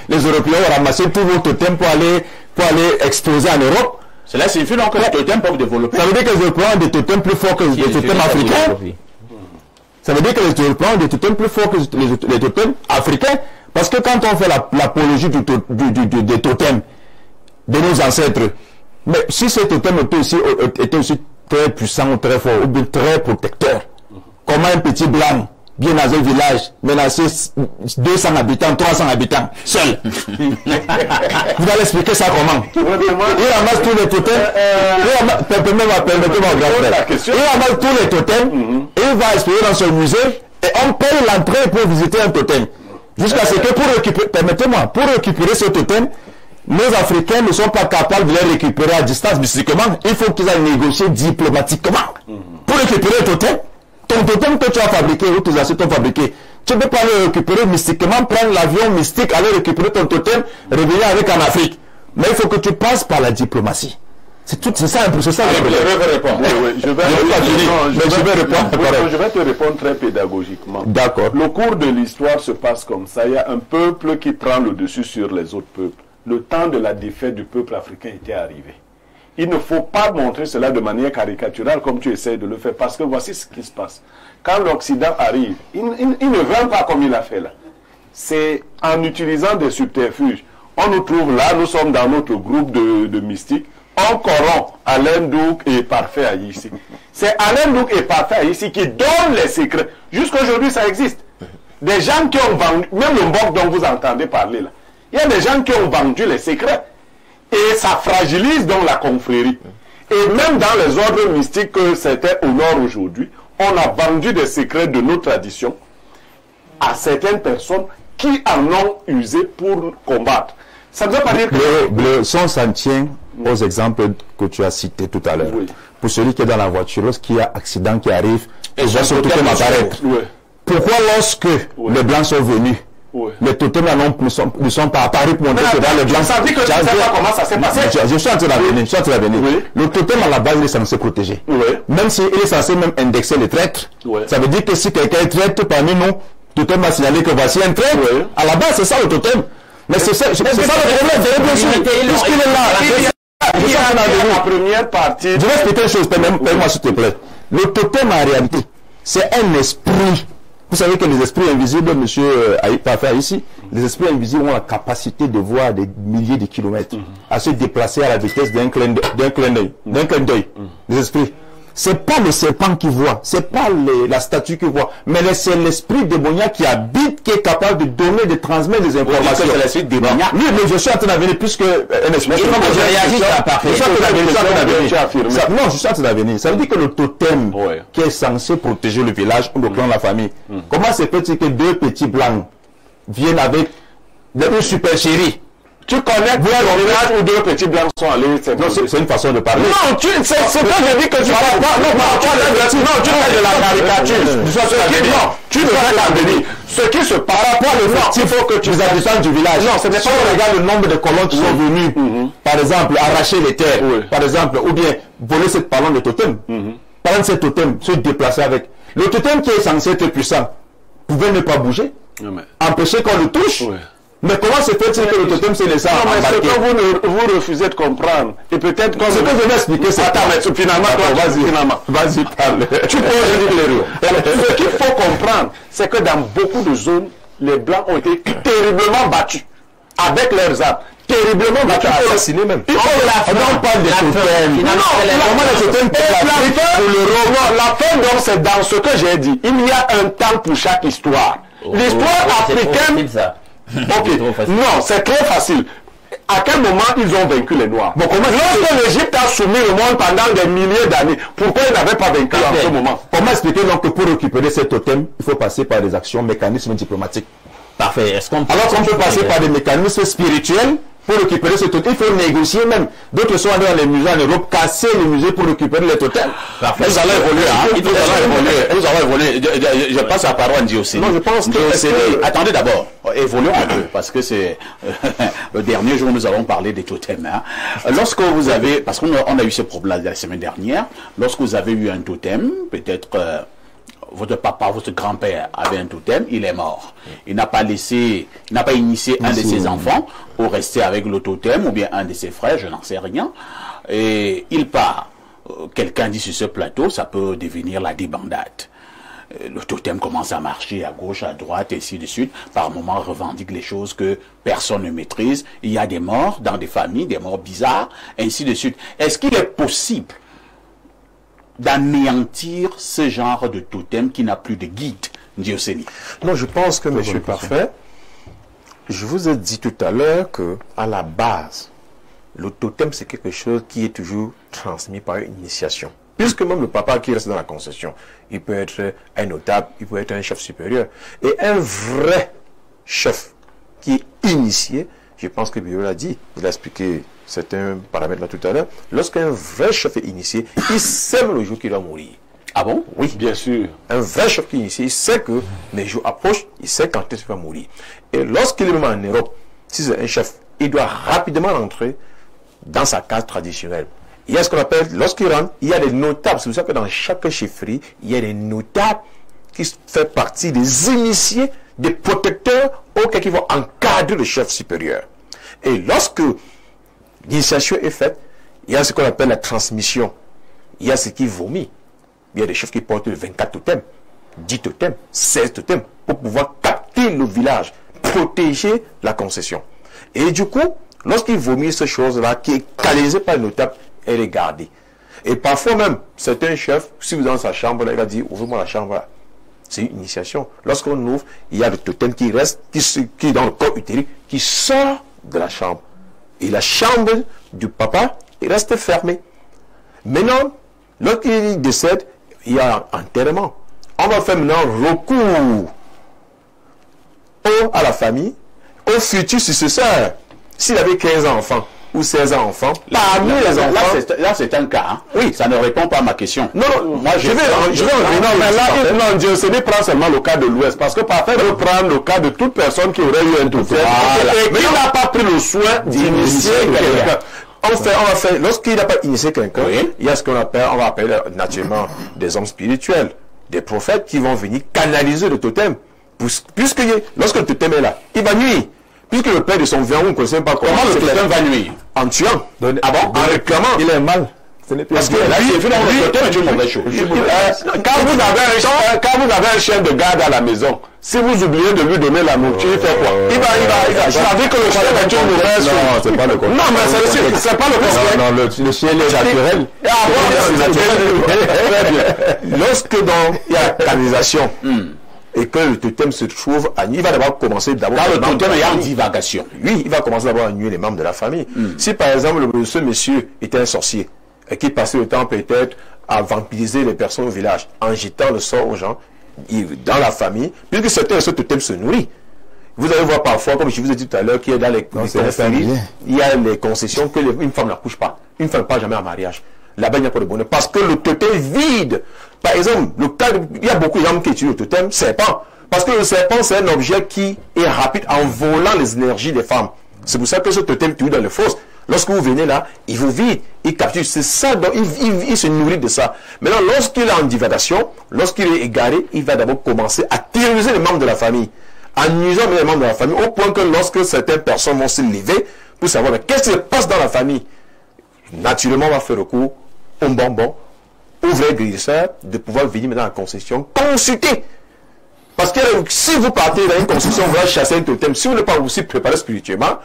les Européens ont ramassé tous vos totems pour aller exposer en Europe. Cela signifie donc que les totems peuvent développer. Ça veut dire que les Européens ont des totems plus forts que les totems africains. Ça veut dire que les Européens ont des totems plus forts que les totems africains. Parce que quand on fait l'apologie des totems de nos ancêtres, mais si ces totems étaient aussi très puissants ou très forts, ou bien très protecteurs, comment un petit blanc, bien dans un village, menacé 200 habitants, 300 habitants, seul. Vous allez expliquer ça comment? Il ramasse tous les totems, il ramasse tous les totems, et il va expliquer dans ce musée, et on paye l'entrée pour visiter un totem. Jusqu'à ce que pour récupérer ce totem, nos Africains ne sont pas capables de les récupérer à distance mystiquement. Il faut qu'ils aillent négocier diplomatiquement. Pour récupérer le totem, ton totem que tu as fabriqué, ou tes assiettes ont fabriqué, Tu ne peux pas le récupérer mystiquement, prendre l'avion mystique, aller récupérer ton totem, revenir avec en Afrique. Mais il faut que tu passes par la diplomatie. C'est ça le problème. Je vais te répondre très pédagogiquement. D'accord. Le cours de l'histoire se passe comme ça. Il y a un peuple qui prend le dessus sur les autres peuples. Le temps de la défaite du peuple africain était arrivé. Il ne faut pas montrer cela de manière caricaturale comme tu essaies de le faire, parce que voici ce qui se passe. Quand l'Occident arrive, il ne vient pas comme il a fait là. C'est en utilisant des subterfuges. On nous trouve là, nous sommes dans notre groupe de mystiques. On corrompt Alain Douk et Parfait Aïssi. C'est Alain Douk et Parfait Aïssi qui donnent les secrets. Jusqu'à aujourd'hui, ça existe. Des gens qui ont vendu, même le Mbok dont vous entendez parler là, il y a des gens qui ont vendu les secrets. Et ça fragilise donc la confrérie. Et même dans les ordres mystiques que certains honorent aujourd'hui, on a vendu des secrets de nos traditions à certaines personnes qui en ont usé pour combattre. Ça ne veut pas dire que... s'en tient aux exemples que tu as cités tout à l'heure. Oui. Pour celui qui est dans la voiture, lorsqu'il y a accident qui arrive, et voit son totem apparaître. Oui. Pourquoi lorsque les Blancs sont venus, les totems ne sont pas apparus pour montrer que dans les Blancs... Ça dit que tu ne sais pas comment ça s'est passé. Je suis en train d'avenir. Oui. Le totem à la base, il est censé protéger. Oui. Même s'il est censé même indexer les traîtres. Oui. Ça veut dire que si quelqu'un est traître parmi nous, le totem va signaler que voici un traître. Oui. À la base, c'est ça le totem. Mais c'est ça le problème. Puisqu'il est là. La première partie. Je vais expliquer une chose, permets-moi s'il te plaît. Le totem en réalité, c'est un esprit. Vous savez que les esprits invisibles, monsieur Parfait ici, les esprits invisibles ont la capacité de voir des milliers de kilomètres, à se déplacer à la vitesse d'un clin d'œil. Les esprits. C'est pas le serpent qui voit, c'est pas la statue qui voit, mais c'est l'esprit démoniaque qui habite, qui est capable de donner, de transmettre des informations. C'est l'esprit démoniaque. Oui, mais je suis en train d'avenir puisque un esprit. Non, je suis en train d'avenir. Ça veut dire que le totem qui est censé protéger le village ou le clan de la famille, comment se peut-il que deux petits blancs viennent avec une super chérie? Tu connais bien le village où deux petits blancs sont allés. Non, c'est une façon de parler. Non, c'est que je dis que tu parles pas. Non, tu fais de la caricature. Non, tu ne fais l'avenir. Ce qui se passe, il faut que tu les habitants du village. Non, ce n'est pas. Si on regarde le nombre de colons qui sont venus, par exemple, arracher les terres, par exemple, ou bien voler cette parole de totem, prendre ce totem, se déplacer avec. Le totem qui est censé être puissant pouvait ne pas bouger, empêcher qu'on le touche. Mais comment se fait-il que le totem s'est laissé embarquer? C'est que vous refusez de comprendre. Et peut-être que... Ce que je vais expliquer, c'est... Attends, mais finalement, vas-y, parle. Tu poses l'erreur. Ce qu'il faut comprendre, c'est que dans beaucoup de zones, les Blancs ont été terriblement battus. Avec leurs armes. Terriblement battus. Il faut assassiner même. Il faut on parle des totems. La fin, donc, c'est dans ce que j'ai dit. Il y a un temps pour chaque histoire. L'histoire africaine... Ok, non, c'est très facile. À quel moment ils ont vaincu les Noirs? Lorsque l'Égypte a soumis le monde pendant des milliers d'années, pourquoi ils n'avaient pas vaincu en ce moment? Comment expliquer donc que pour récupérer ces totems, il faut passer par des actions, mécanismes diplomatiques? Parfait. Alors qu'on peut passer par des mécanismes spirituels pour récupérer ce totem, il faut négocier même. D'autres sont allés dans les musées en Europe, casser les musées pour récupérer les totems. Parfait. Nous allons évoluer, Nous allons évoluer. Je passe la parole à Ndioseni. Non, je pense que... Attendez d'abord. Évoluons un peu, parce que c'est le dernier jour nous avons parlé des totems. Lorsque vous avez, parce qu'on a eu ce problème la semaine dernière, lorsque vous avez eu un totem, peut-être votre papa, votre grand-père avait un totem, il est mort. Il n'a pas initié un de ses enfants pour rester avec le totem, ou bien un de ses frères, je n'en sais rien. Et il part. Quelqu'un dit sur ce plateau, ça peut devenir la débandade. Le totem commence à marcher à gauche, à droite, et ainsi de suite. Par moments, revendique les choses que personne ne maîtrise. Il y a des morts dans des familles, des morts bizarres, ainsi de suite. Est-ce qu'il est possible d'anéantir ce genre de totem qui n'a plus de guide, Ndioseni? Non, je pense que, monsieur Parfait, je vous ai dit tout à l'heure que, à la base, le totem, c'est quelque chose qui est toujours transmis par une initiation. Puisque même le papa qui reste dans la concession, il peut être un notable, il peut être un chef supérieur. Et un vrai chef qui est initié, je pense que Bio l'a dit, il a expliqué certains paramètres là tout à l'heure, lorsqu'un vrai chef est initié, il sème le jour qu'il va mourir. Ah bon? Oui. Bien sûr. Un vrai chef qui est initié, il sait que les jours approchent, il sait quand il va mourir. Et lorsqu'il est même en Europe, si c'est un chef, il doit rapidement rentrer dans sa case traditionnelle. Il y a ce qu'on appelle, lorsqu'il rentre, il y a des notables. C'est pour ça que dans chaque chefferie, il y a des notables qui font partie des initiés, des protecteurs auxquels ils vont encadrer le chef supérieur. Et lorsque l'initiation est faite, il y a ce qu'on appelle la transmission. Il y a ce qui vomit. Il y a des chefs qui portent 24 totems, 10 totems, 16 totems, pour pouvoir capter le village, protéger la concession. Et du coup, lorsqu'il vomit ces choses-là, qui est canalisée par le notable, elle est gardée. Et parfois même, certains chefs, si vous êtes dans sa chambre, là, il va dire, ouvrez-moi la chambre là. C'est une initiation. Lorsqu'on ouvre, il y a le totem qui reste, qui est dans le corps utérique, qui sort de la chambre. Et la chambre du papa, il reste fermée. Maintenant, lorsqu'il décède, il y a enterrement. On va faire maintenant recours à la famille, au futur successeur. S'il avait 15 enfants ou 16 enfants, parmi les enfants... Là, c'est un cas. Hein. Oui. Ça ne répond pas à ma question. Non, non, moi je vais Non, mais là, non, Dieu, ce n'est pas seulement le cas de l'Ouest, parce que parfois, il prendre le cas de toute personne qui aurait eu un totem et qui n'a pas pris le soin d'initier quelqu'un. On va faire, lorsqu'il n'a pas initié quelqu'un, il y a ce qu'on appelle, on va appeler naturellement des hommes spirituels, des prophètes qui vont venir canaliser le totem. Puisque lorsque le totem est là, il va nuire. Puisque le père de son vient, on ne connaît pas comment le totem va nuire. En tuant. Ah bon? En réclamant. Il est mal. Parce que là, le totem est une mauvaise chose. Quand vous avez un chien de garde à la maison, si vous oubliez de lui donner la nourriture, il fait quoi? Il va. Ça veut dire que le chien est une mauvaise chose. Non, c'est pas le cas. Non, mais c'est pas le cas. Non, le chien est naturel. Lorsque il y a la canalisation et que le totem se trouve à nuire, il va d'abord commencer Quand le totem est en divagation. Oui, il va commencer d'abord à nuire les membres de la famille. Si par exemple ce monsieur était un sorcier et qui passait le temps peut-être à vampiriser les personnes au village en jetant le sort aux gens dans la famille, puisque ce totem se nourrit. Vous allez voir parfois, comme je vous ai dit tout à l'heure, qu'il y a dans les confréries, il y a les concessions que une femme n'accouche pas. Une femme ne part jamais en mariage. Là-bas, il n'y a pas de bonheur. Parce que le totem est vide. Par exemple, il y a beaucoup d'hommes qui utilisent le totem, serpent. Parce que le serpent, c'est un objet qui est rapide en volant les énergies des femmes. C'est pour ça que ce totem tue dans les fosses. Lorsque vous venez là, il vous vide, il capture. C'est ça, donc il se nourrit de ça. Maintenant, lorsqu'il est en divagation, lorsqu'il est égaré, il va d'abord commencer à terroriser les membres de la famille. En nuisant les membres de la famille, au point que lorsque certaines personnes vont se lever pour savoir qu'est-ce qui se passe dans la famille, naturellement, on va faire recours au bonbon, au vrai guérisseur, de pouvoir venir maintenant à la concession, consulter. Parce que si vous partez dans une concession, vous allez chasser un totem, si vous n'êtes pas aussi préparé spirituellement,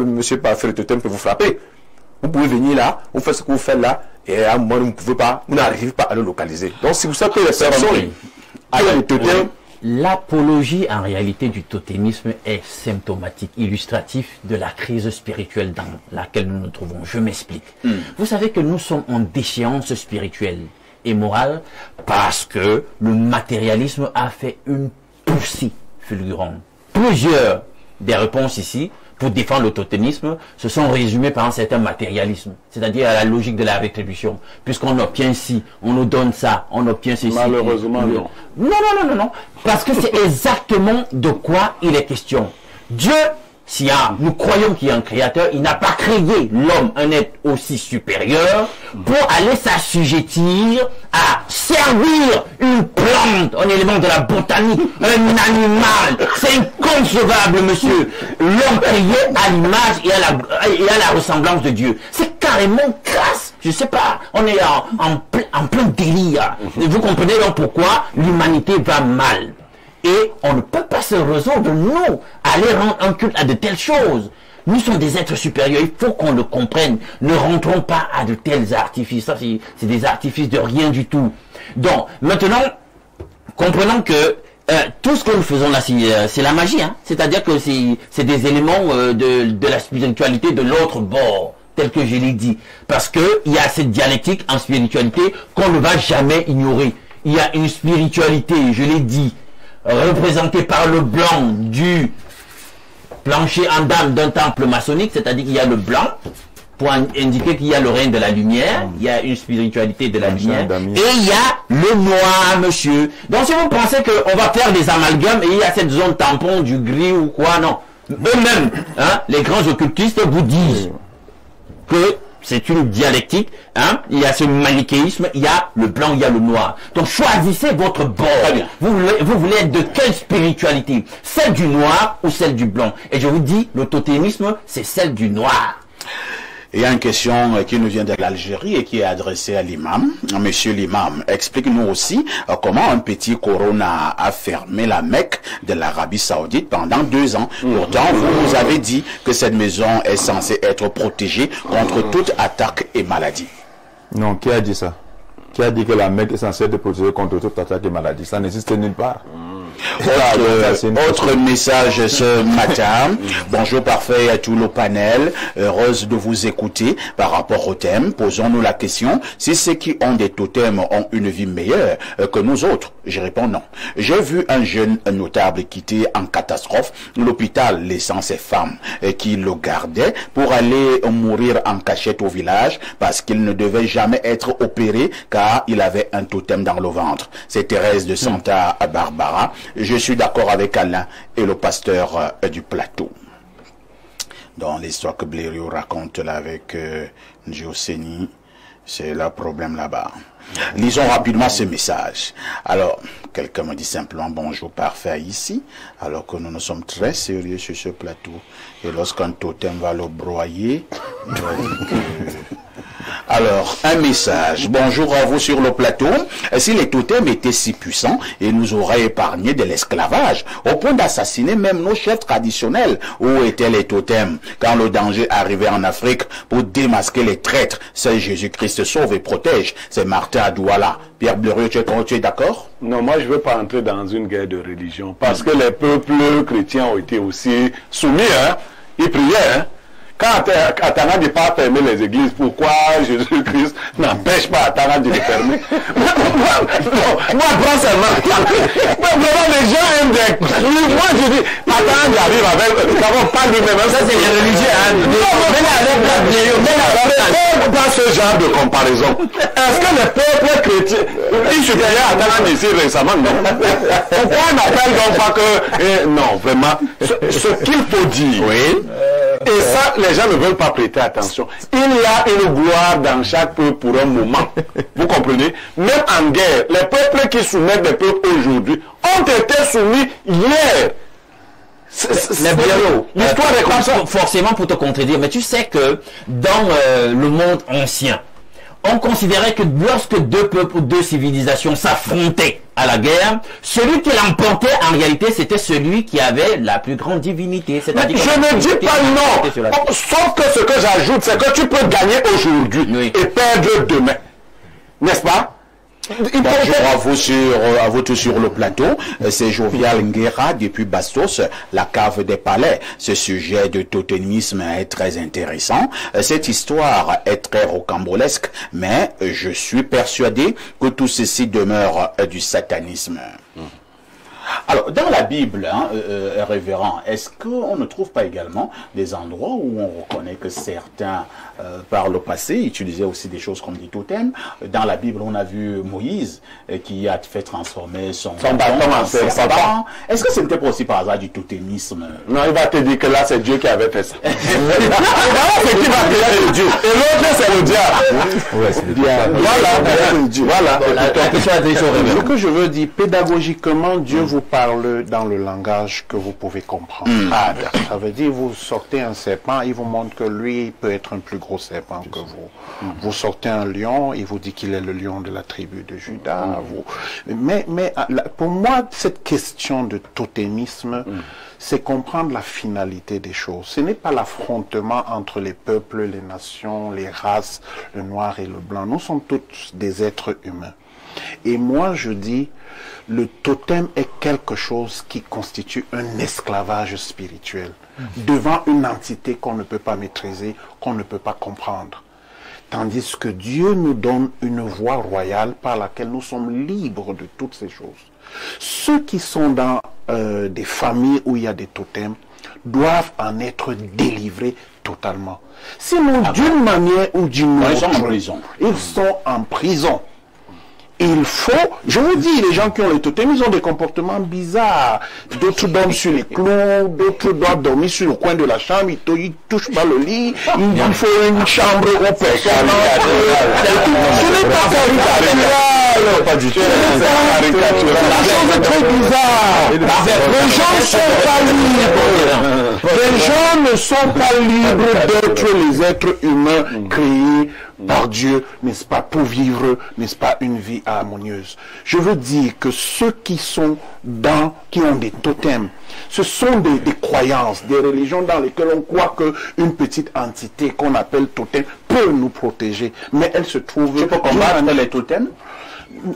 monsieur Parfait, le totem peut vous frapper. Vous pouvez venir là, vous faites ce que vous faites là, et à un moment, vous n'arrivez pas à le localiser. Donc, c'est pour ça que les personnes, le totem, l'apologie en réalité du totémisme est symptomatique, illustratif de la crise spirituelle dans laquelle nous nous trouvons. Je m'explique. Vous savez que nous sommes en déchéance spirituelle et morale parce que le matérialisme a fait une poussée fulgurante. Plusieurs des réponses ici pour défendre le totémisme se sont résumées par un certain matérialisme, c'est-à-dire à la logique de la rétribution. Puisqu'on obtient ci, on nous donne ça, on obtient ceci. Malheureusement, non. Non. Parce que c'est exactement de quoi il est question. Dieu, nous croyons qu'il y a un créateur, il n'a pas créé l'homme, un être aussi supérieur, pour aller s'assujettir à servir une plante, un élément de la botanique, un animal. C'est inconcevable, monsieur. L'homme créé à l'image et à la ressemblance de Dieu. C'est carrément crasse. Je sais pas, on est en plein délire. Et vous comprenez donc pourquoi l'humanité va mal. Et on ne peut pas se résoudre, nous, aller rendre un culte à de telles choses. Nous sommes des êtres supérieurs, il faut qu'on le comprenne. Ne rentrons pas à de tels artifices. Ça, c'est des artifices de rien du tout. Donc, maintenant, comprenons que tout ce que nous faisons là, c'est la magie. Hein? C'est-à-dire que c'est des éléments de la spiritualité de l'autre bord, tel que je l'ai dit. Parce qu'il y a cette dialectique en spiritualité qu'on ne va jamais ignorer. Il y a une spiritualité, je l'ai dit, représenté par le blanc du plancher en dame d'un temple maçonnique, c'est-à-dire qu'il y a le blanc pour indiquer qu'il y a le règne de la lumière, il y a une spiritualité de la lumière, d'amis. et il y a le noir, monsieur. Donc si vous pensez qu'on va faire des amalgames et il y a cette zone tampon du gris ou quoi, non. Eux-mêmes, hein, les grands occultistes vous disent que c'est une dialectique, hein, il y a ce manichéisme, il y a le blanc, il y a le noir. Donc choisissez votre bord. Vous voulez être de quelle spiritualité? Celle du noir ou celle du blanc? Et je vous dis, le totémisme, c'est celle du noir. Il y a une question qui nous vient de l'Algérie et qui est adressée à l'imam. Monsieur l'imam, explique-nous aussi comment un petit corona a fermé la Mecque de l'Arabie Saoudite pendant 2 ans. Pourtant, vous nous avez dit que cette maison est censée être protégée contre toute attaque et maladie. Non, qui a dit ça? Qui a dit que la Mecque est censée être protégée contre toute attaque et maladie? Ça n'existe nulle part. Autre message ce matin. Bonjour parfait à tout le panel. Heureuse de vous écouter par rapport au thème. Posons-nous la question. Si ceux qui ont des totems ont une vie meilleure que nous autres, je réponds non. J'ai vu un jeune notable quitter en catastrophe l'hôpital laissant ses femmes qui le gardaient pour aller mourir en cachette au village parce qu'il ne devait jamais être opéré car il avait un totem dans le ventre. C'est Thérèse de Santa Barbara. Je suis d'accord avec Alain et le pasteur du plateau. Dans l'histoire que Blériot raconte là avec Gioseni, c'est le problème là-bas. Lisons rapidement ce message. Alors, quelqu'un me dit simplement bonjour parfait ici, alors que nous sommes très sérieux sur ce plateau. Et lorsqu'un totem va le broyer, il va dire que... Alors, un message. Bonjour à vous sur le plateau. Si les totems étaient si puissants, ils nous auraient épargné de l'esclavage, au point d'assassiner même nos chefs traditionnels. Où étaient les totems quand le danger arrivait en Afrique pour démasquer les traîtres? Seul Jésus-Christ sauve et protège. C'est Martin à Douala. Pierre Blériot, tu es d'accord? Non, moi je ne veux pas entrer dans une guerre de religion, parce que les peuples chrétiens ont été aussi soumis, hein. Ils priaient, hein. Quand Atana n'a pas fermé les églises, pourquoi Jésus-Christ n'empêche pas Atana de les fermer? Moi, prends seulement. Vraiment, les gens aiment des... Moi, je dis, Atana j'arrive avec... pas lui-même. Ça, c'est les religieux, hein. Mais pas ce genre de comparaison. Est-ce que les peuples chrétiens... Ils se payaient Atana ici récemment, non? Pourquoi on n'appelle donc pas que... Non, vraiment. Ce qu'il faut dire... Oui. Et ça, les gens ne veulent pas prêter attention. Il y a une gloire dans chaque peuple pour un moment. Vous comprenez? Même en guerre, les peuples qui soumettent les peuples aujourd'hui ont été soumis hier. L'histoire est comme ça. Forcément pour te contredire, mais tu sais que dans le monde ancien, on considérait que lorsque deux peuples ou deux civilisations s'affrontaient à la guerre, celui qui l'emportait en réalité c'était celui qui avait la plus grande divinité. Je ne dis pas non, sauf que ce que j'ajoute c'est que tu peux gagner aujourd'hui et perdre demain, n'est-ce pas? Bonjour à vous tous sur le plateau, c'est Jovial Nguera depuis Bastos, la cave des palais. Ce sujet de totémisme est très intéressant. Cette histoire est très rocambolesque, mais je suis persuadé que tout ceci demeure du satanisme. Alors, dans la Bible, hein, révérend, est-ce qu'on ne trouve pas également des endroits où on reconnaît que certains, par le passé, utilisaient aussi des choses comme des totems? Dans la Bible, on a vu Moïse qui a fait transformer son bâton en serpent. Est-ce que ce n'était pas aussi par hasard du totémisme? Non, il va te dire que là, c'est Dieu qui avait fait ça. C'est qui va créer le Dieu. Et l'autre, c'est le diable. Ouais, c'est le diable. Voilà. Ce que je veux dire, pédagogiquement, Dieu vous parle dans le langage que vous pouvez comprendre. Ça veut dire, vous sortez un serpent, il vous montre que lui peut être un plus gros serpent que vous. Vous sortez un lion, il vous dit qu'il est le lion de la tribu de Juda. Mais pour moi, cette question de totémisme, c'est comprendre la finalité des choses. Ce n'est pas l'affrontement entre les peuples, les nations, les races, le noir et le blanc. Nous sommes tous des êtres humains. Et moi, je dis, le totem est quelque chose qui constitue un esclavage spirituel devant une entité qu'on ne peut pas maîtriser, qu'on ne peut pas comprendre. Tandis que Dieu nous donne une voie royale par laquelle nous sommes libres de toutes ces choses. Ceux qui sont dans des familles où il y a des totems doivent en être délivrés totalement. Sinon, d'une manière ou d'une autre, Ils sont en prison. Ils sont en prison. Il faut, je vous dis, les gens qui ont les totems, ils ont des comportements bizarres. D'autres dorment sur les clous, d'autres doivent dormir sur le coin de la chambre, ils touchent pas le lit, il faut une chambre où personne ce n'est pas caricatural. Pas du tout. La chose est très bizarre. Les gens ne sont pas libres. Les gens ne sont pas libres d'être les êtres humains créés par Dieu, n'est-ce pas, pour vivre, n'est-ce pas, une vie harmonieuse. Je veux dire que ceux qui sont qui ont des totems, ce sont des croyances, des religions dans lesquelles on croit qu'une petite entité qu'on appelle totem peut nous protéger, mais elle se trouve... Tu peux combattre les totems?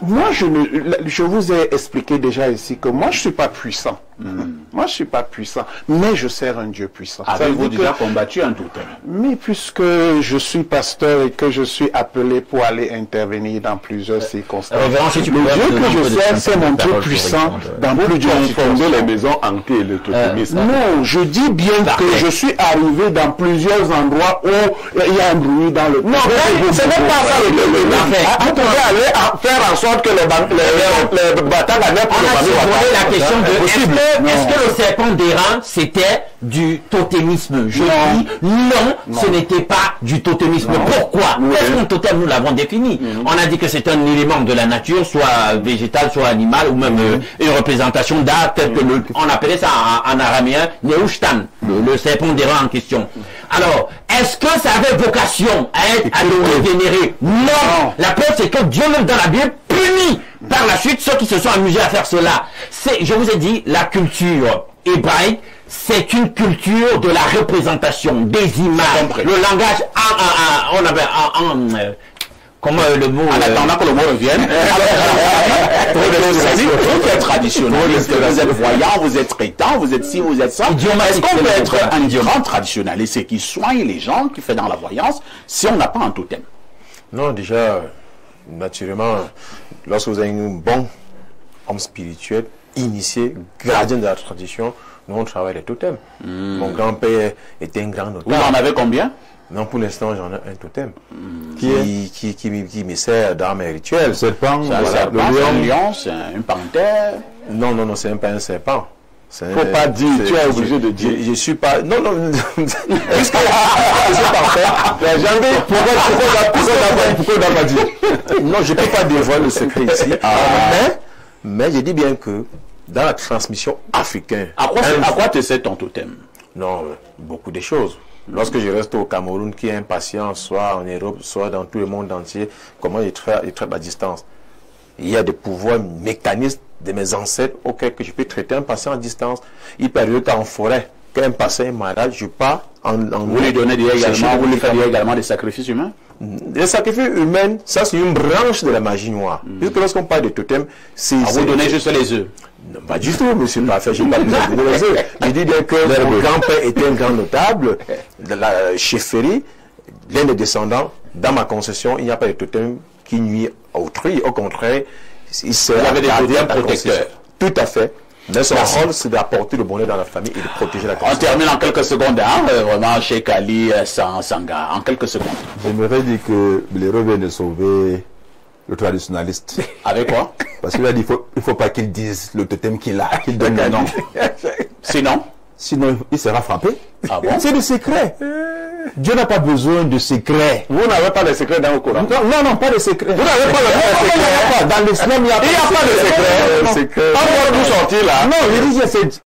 Moi, je vous ai expliqué déjà ici que moi, je ne suis pas puissant. Moi, je ne suis pas puissant, mais je sers un Dieu puissant. Avez-vous déjà combattu un totem? Mais puisque je suis pasteur et que je suis appelé pour aller intervenir dans plusieurs circonstances, si tu le peux Dieu que je sers, c'est mon Dieu puissant dans plusieurs Fonder les circonstances. maisons hantées et le totémisme. Non, je dis bien que je suis arrivé dans plusieurs endroits où il y a un bruit dans le... Non, ce n'est pas ça le totémisme. Vous pouvez aller faire en sorte que les batailles On a posé la question de est-ce que le serpent d'airain c'était du totémisme? Je dis non, ce n'était pas du totémisme. Pourquoi? Qu'est-ce qu'un totem? Nous l'avons défini. On a dit que c'est un élément de la nature, soit végétal, soit animal, ou même une représentation d'art, tel que on appelait ça en araméen Neushtan, le serpent d'airain en question. Alors, est-ce que ça avait vocation à être adoré, vénéré? Non. La preuve, c'est que Dieu, même dans la Bible, punit par la suite ceux qui se sont amusés à faire cela. Je vous ai dit, la culture hébraïque, c'est une culture de la représentation, des images, le langage, on avait comment le mot... En attendant que le mot revienne. Vous êtes traditionnaliste, vous êtes voyant, vous êtes traitant, vous êtes ci, vous êtes ça. Est-ce qu'on peut être un grand traditionnaliste et qui soigne les gens, qui fait dans la voyance, si on n'a pas un totem? Non, déjà, naturellement, lorsque vous avez un bon homme spirituel, initié, gardien de la tradition, nous on travaille les totems. Mon grand-père était un grand notaire. Vous en avez combien? Non, pour l'instant, j'en ai un totem qui me sert d'arme rituelle. Serpent, Un lion, c'est une panthère. Non, c'est pas un serpent. Faut pas dire, tu es obligé de dire. Je suis pas. Non. Puisque je suis parfait. Pourquoi on n'a pas dit? Non, je ne peux pas dévoiler le secret ici. Mais je dis bien que dans la transmission africaine. À quoi te sert ton totem? Non, beaucoup de choses. Lorsque je reste au Cameroun, qui est impatient, soit en Europe, soit dans tout le monde entier, comment il traite la distance? Il y a des pouvoirs mécanismes de mes ancêtres auxquels je peux traiter un patient à distance. Il peut arriver qu'en forêt, qu'un patient est malade, je pars vous lui donnez vous lui faites également des sacrifices humains? Les sacrifices humains, ça c'est une branche de la magie noire. Puisque lorsqu'on parle de totem, c'est... Vous donnez juste les œufs? Non, pas du tout, monsieur Parfait, je n'ai pas besoin de donner les œufs. Je dis bien que mon grand-père était un grand notable de la chefferie, l'un des descendants. Dans ma concession, il n'y a pas de totem qui nuit à autrui. Au contraire, il avait des totems protecteurs. Tout à fait. Mais son rôle, c'est d'apporter le bonheur dans la famille et de protéger la concession. On termine en quelques secondes, hein, vraiment, Cheikh Ali Sanga, en quelques secondes. J'aimerais dire que l'héros vient de sauver le traditionnaliste. Avec quoi? Parce qu'il a dit il faut pas qu'il dise le totem qu'il a, qu'il donne le nom. Sinon, il sera frappé. Ah bon? C'est le secret. Dieu n'a pas besoin de secret. Vous n'avez pas de secret dans le Coran? Non, pas de secret. Vous n'avez pas de secret? Dans l'islam, il n'y a pas de secret. Secret. Vous sortir là? Non, il dit c'est